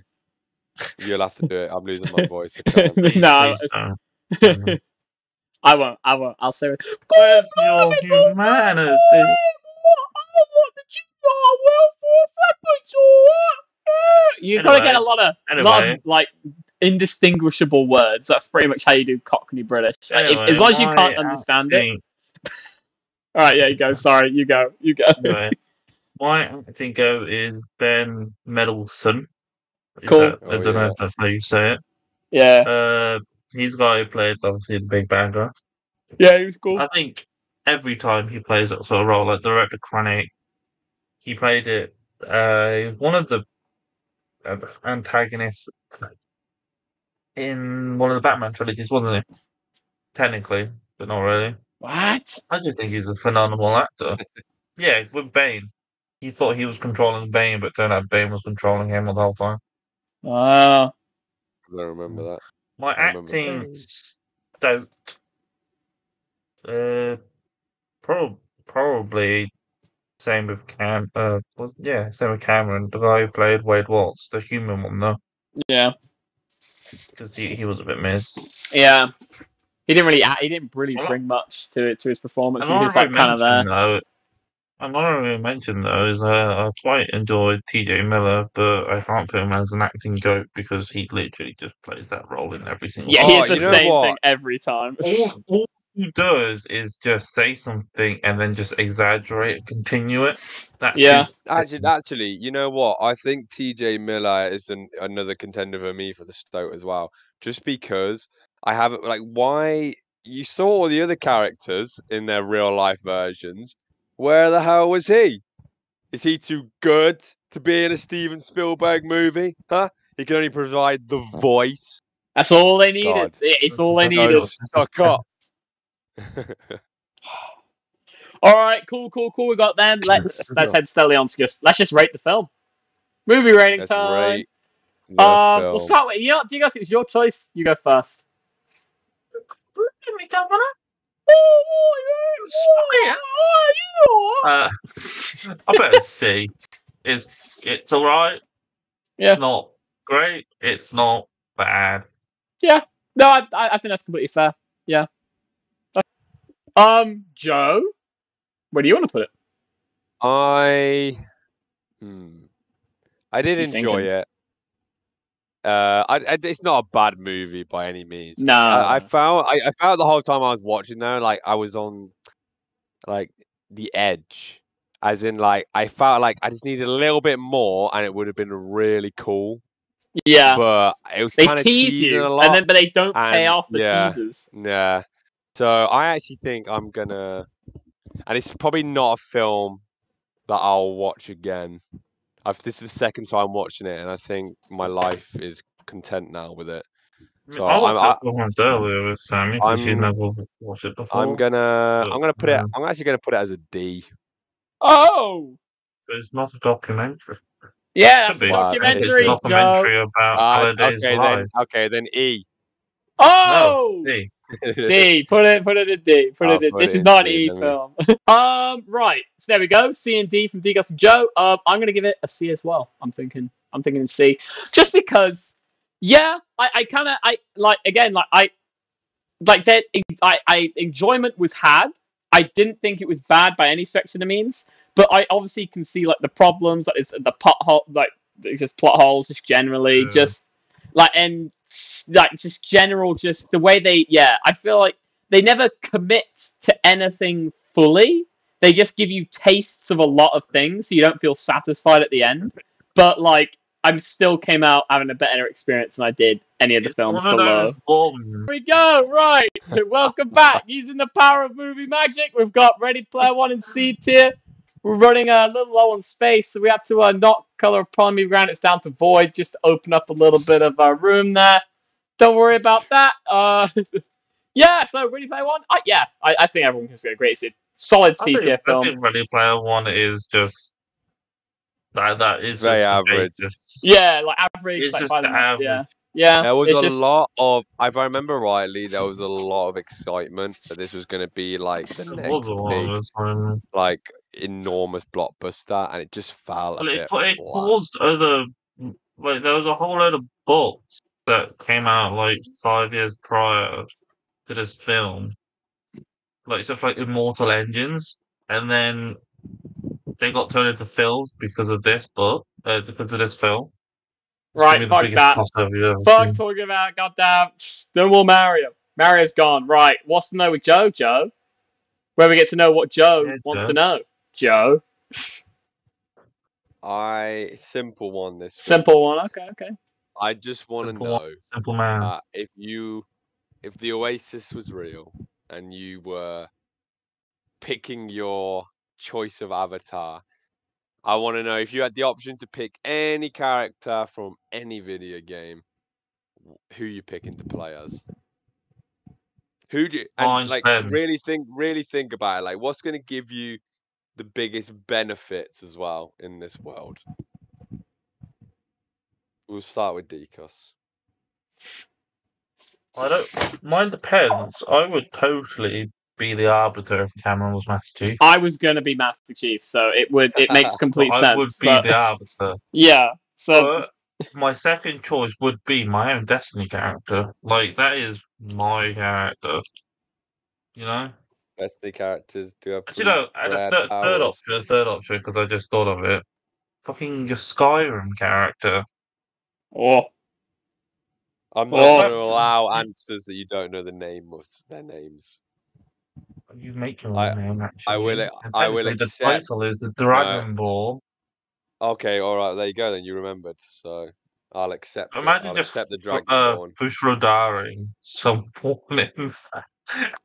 me. You'll have to do it. I'm losing my voice. I can't. No, Please don't. I won't. I won't. I'll say it. Where's your humanity? You gotta get a Anyway, lot of like indistinguishable words. That's pretty much how you do Cockney British. As long as you can't understand it. All right, yeah, you go. Sorry, you go. You go. Anyway, my acting go is Ben Mendelsohn. Cool. I don't know if that's how you say it. Yeah. He's the guy who played obviously the Big Bad Guy. Yeah, he was cool. I think every time he plays that sort of role, like Director Krennic, he played it. One of the antagonists in one of the Batman trilogies, wasn't he? Technically, but not really. What? I just think he's a phenomenal actor. Yeah, with Bane. He thought he was controlling Bane, but turned out Bane was controlling him the whole time. Oh. I don't remember that. My I remember acting Bane. stoat. Probably same with same with Cameron, the guy who played Wade Watts, the human one though, Yeah. because he was a bit missed. Yeah. He didn't really bring much to his performance. He was just like kind of there. Another mention though is I quite enjoyed T.J. Miller, but I can't put him as an acting goat because he literally just plays that role in every single. Yeah, time. he is the you know same what? thing every time. All he does is just say something and then just exaggerate and continue it. That's Yeah. his Actually, you know what? I think TJ Miller is another contender for me for the Stoat as well. Just because I haven't why you saw all the other characters in their real life versions. Where the hell was he? Is he too good to be in a Steven Spielberg movie? Huh? He can only provide the voice. That's all they needed. God. It's all they I needed. was stuck up. All right, cool. We got them. Let's head steadily on to let's just rate the film. Movie rating Let's time. rate the We'll film. start with do you guys think it's your choice? You go first. Give me governor. I better see. It's all right. Yeah. Not great. It's not bad. Yeah. No, I think that's completely fair. Yeah. Joe, where do you want to put it? I did He's enjoy thinking. it. It's not a bad movie by any means. No. I felt the whole time I was watching though, like I was on like the edge, as in like I felt like I just needed a little bit more, and it would have been really cool. Yeah. But it was They kind of tease teasing you, a lot, but they don't pay off the teasers. Yeah. So I actually think I'm gonna, and it's probably not a film that I'll watch again. This is the second time watching it, and I think my life is content now with it. So I watched it once earlier with Sammy because she I'm- never watched it before. I'm gonna put it. yeah. I'm actually gonna put it as a D. Oh, But it's not a documentary. yeah, that's Could a be. Wow, It's a documentary, Joe. documentary about Halliday's life. Okay, then E. Oh, No, D. D. Put it in D. Put I'll it in. put This it is in not an D, E then. film. Right. So there we go. C and D from D Gus and Joe. I'm gonna give it a C as well. I'm thinking C, just because. Yeah, I kind of like again like like that. I enjoyment was had. I didn't think it was bad by any stretch of the means, but I obviously can see like the problems, like it's the pothole, like it's just plot holes, just generally, just like and like just general, just the way they, yeah, I feel like they never commit to anything fully. They just give you tastes of a lot of things, so you don't feel satisfied at the end. But like, I still came out having a better experience than I did any of the films below. Here we go, right. Welcome back. Using the power of movie magic, we've got Ready Player One in C tier. We're running a little low on space, so we have to not color primary ground. It's down to void, just to open up a little bit of room there. Don't worry about that. Yeah, so Ready Player One. I think everyone can get a great solid C tier film. I think Ready Player One is just that is very just average. Yeah, like average. It's like just by the average. Yeah. There was it's a just, lot of, if I remember rightly, there was a lot of excitement that this was going to be like the It was next a lot big, of time. like enormous blockbuster, and it just fell a Well, bit it flat. caused other like there was a whole load of books that came out like 5 years prior to this film, like stuff like Immortal Engines, and then they got turned into films because of this book, because of this film. It's gonna right, be the fuck biggest that. crossover you've ever Fuck seen. talking about goddamn. No more Mario. Mario's gone. Right. What's to know with Joe? Joe? Where we get to know what Joe Yeah, wants Joe. to know. Joe? Simple one this week. Simple one. Okay. I just want to Simple know one, simple man. if the Oasis was real and you were picking your choice of avatar. I want to know if you had the option to pick any character from any video game, who you picking to play as? Who do you, and like really think about it. Like, what's going to give you the biggest benefits as well in this world? We'll start with Decus. Mine depends. I would totally be the arbiter if Cameron was Master Chief. I was gonna be Master Chief, so it makes complete sense. I would be the arbiter. Yeah. So But my second choice would be my own Destiny character. Like that is my character. You know. Destiny characters do have Actually, no. And a third option, because I just thought of it. Fucking your Skyrim character. I'm not going to allow answers that you don't know the name of their names. You make your own name, actually. I will accept. The title is the Dragon Ball. Okay, all right, there you go. Then you remembered, so I'll accept. Imagine just accept the Dragonborn. Fushrodari, some in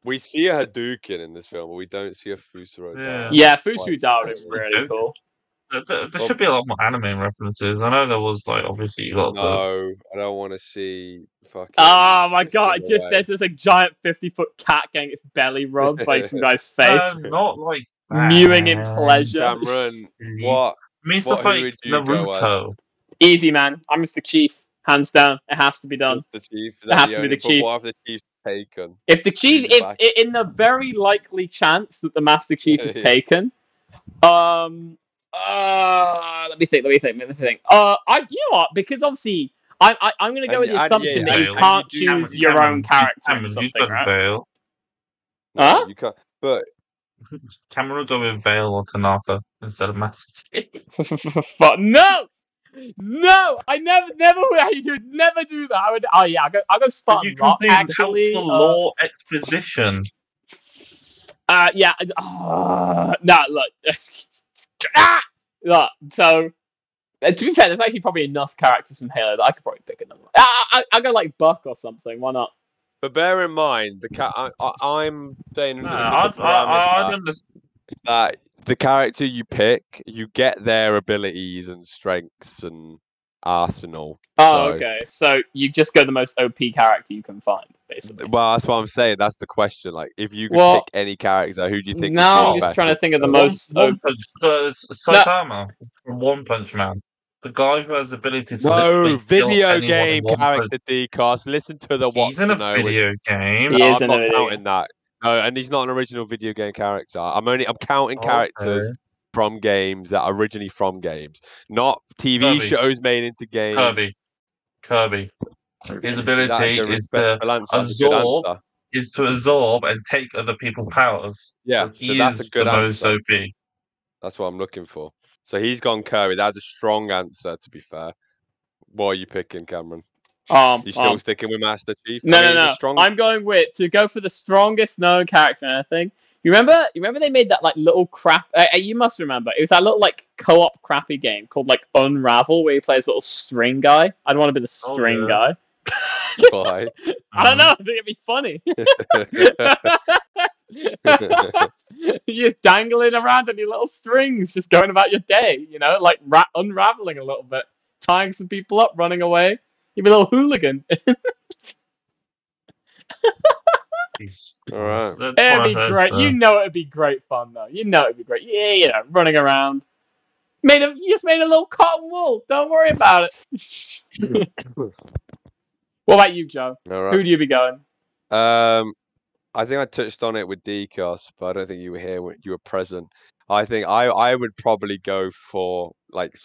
We see a Hadouken in this film, but we don't see a Fushrodari. Yeah, Fushrodari is really cool. There should be a lot more anime references. I know there was, like, obviously you got No, I don't want to see fucking. Oh my god! There's this like giant 50-foot cat getting its belly rubbed by some guy's face. No, not like that. Mewing in pleasure. Cameron, what? I mean, stuff like Naruto. Easy, man. I'm Mr. Chief. Hands down. It has to be done. The Chief. It has to be the Chief. What if the Chief's taken? If the Chief, in the very likely chance that the Master Chief is taken, let me think. You know what? Because obviously, I'm going to go with the assumption that you can't choose your own character or something, right? Fail. Huh? You can't. But Cameron will go with Vale or Tanaka instead of Master Chief. No! I never do that. I'll go Spartan Rock, actually. Law exposition. Yeah. No, look. Look, so, to be fair, there's actually probably enough characters from Halo that I could probably pick another one. I'll go like Buck or something. Why not? But bear in mind, I'm saying I'd understand that the character you pick, you get their abilities and strengths and arsenal. Oh, So, okay. So you just go the most OP character you can find, basically. well, that's what I'm saying. That's the question. Like, if you could Well, pick any character, who do you think now would I'm be just best? trying to think of the One, most. one punch. Saitama from One Punch Man. The guy who has the ability to No, literally kill video anyone in game one punch. character decast. Listen to the what He's in to a know. video game. He is I'm in a not video counting game. that. No, and he's not an original video game character. I'm counting characters Okay. from games that are originally from games, not TV Kirby. shows made into games. Kirby. His See, ability that's a is to respectful answer. That's a good answer. absorb and take other people's powers. Yeah, So so he that's a is good the most answer. OP. That's what I'm looking for. So he's gone Kirby. That's a strong answer, to be fair. What are you picking, Cameron? You still sticking with Master Chief? No, I mean, no, he's no. a strong... I'm going with to go for the strongest known character and everything. You remember they made that like little crap. You must remember. It was that little like co-op crappy game called like Unravel, where you play this little string guy. I'd want to be the string guy. Why? I don't know. I think it'd be funny. You're just dangling around on your little strings, just going about your day. You know, like unraveling a little bit, tying some people up, running away. You'd be a little hooligan. All right. It'd be great. You know it'd be great fun though. You know it'd be great. Yeah, you know, running around. You just made a little cotton wool. Don't worry about it. What about you, Joe? All right. Who do you be going? I think I touched on it with DCOS, but I don't think you were here when you were present. I think I would probably go for like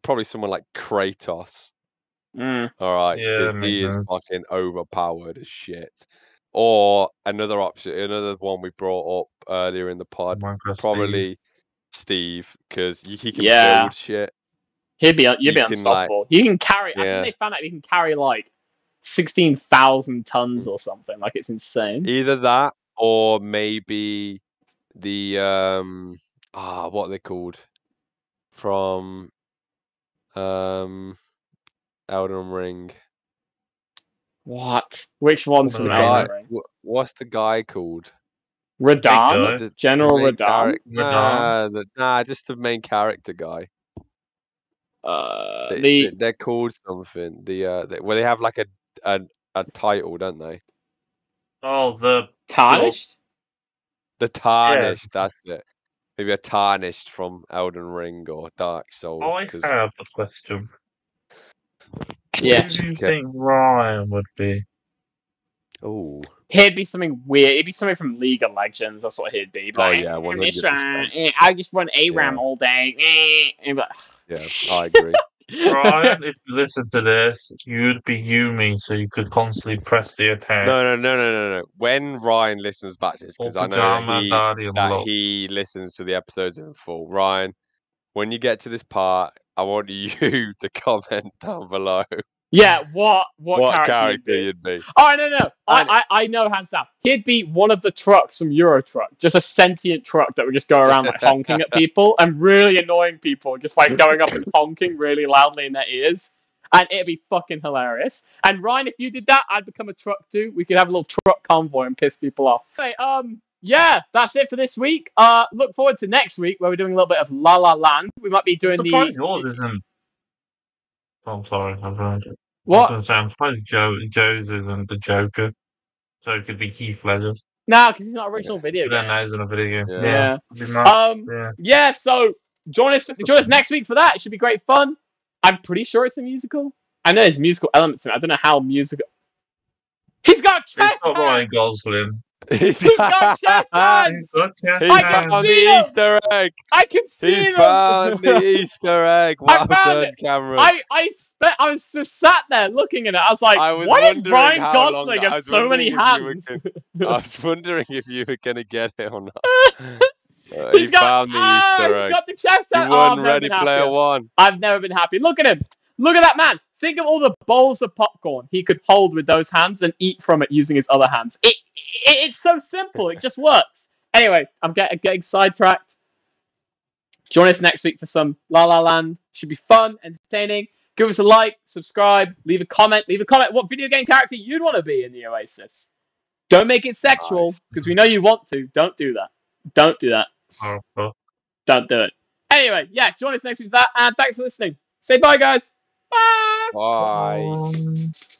probably someone like Kratos. All right, Yeah, he is fucking overpowered as shit. Or another option, another one we brought up earlier in the pod, probably Steve, because he can build shit. You'd be unstoppable. He can carry. Yeah. I think they found out he can carry like 16,000 tons or something. Like it's insane. Either that, or maybe the what are they called from Elden Ring? What? Which one's from Elden Ring? What's the guy called? Radahn? General Radahn? Nah, just the main character guy. They're called something. They have like a title, don't they? Oh, the Tarnished? The Tarnished, that's it. Maybe a Tarnished from Elden Ring or Dark Souls. I have a question. Yeah. Who do you think Ryan would be? Oh. He'd be something weird. He'd be something from League of Legends. That's what he'd be. But, yeah, 100%. I just run ARAM all day. Yeah, I agree. Ryan, if you listen to this, you'd be Yumi, so you could constantly press the attack. No. When Ryan listens back to this, because I know that he listens to the episodes in full. Ryan, when you get to this part, I want you to comment down below. Yeah, what character you'd be? Oh, no. I know hands down. He'd be one of the trucks from Euro Truck. Just a sentient truck that would just go around like honking at people and really annoying people, just like going up and honking really loudly in their ears. And it'd be fucking hilarious. And Ryan, if you did that, I'd become a truck too. We could have a little truck convoy and piss people off. Okay, yeah, that's it for this week. Look forward to next week where we're doing a little bit of La La Land. We might be doing yours isn't. Oh, I'm sorry, I've ruined it. What? I'm surprised Joe's isn't the Joker, so it could be Heath Ledger. No, because he's not original video game. That is in a video game. Yeah. So join us next week for that. It should be great fun. I'm pretty sure it's a musical. I know there's musical elements in it. I don't know how musical. He's got chest hands. It's not Ryan Gosling. He's got chest hands. He found the Easter egg. I can see him. He found the Easter egg. Well done, Cameron. I was just sat there looking at it. I was like, why does Ryan Gosling have so many hands? I was wondering if you were going to get it or not. He found the Easter egg. He's got the chest hands. He won Ready Player One. I've never been happy. Look at him. Look at that man. Think of all the bowls of popcorn he could hold with those hands and eat from it using his other hands. It's so simple. It just works. Anyway, I'm getting sidetracked. Join us next week for some La La Land. Should be fun, entertaining. Give us a like, subscribe, leave a comment. What video game character you'd want to be in the Oasis. Don't make it sexual, because we know you want to. Don't do that. Don't do it. Anyway, yeah, join us next week for that, and thanks for listening. Say bye, guys. Bye. Bye.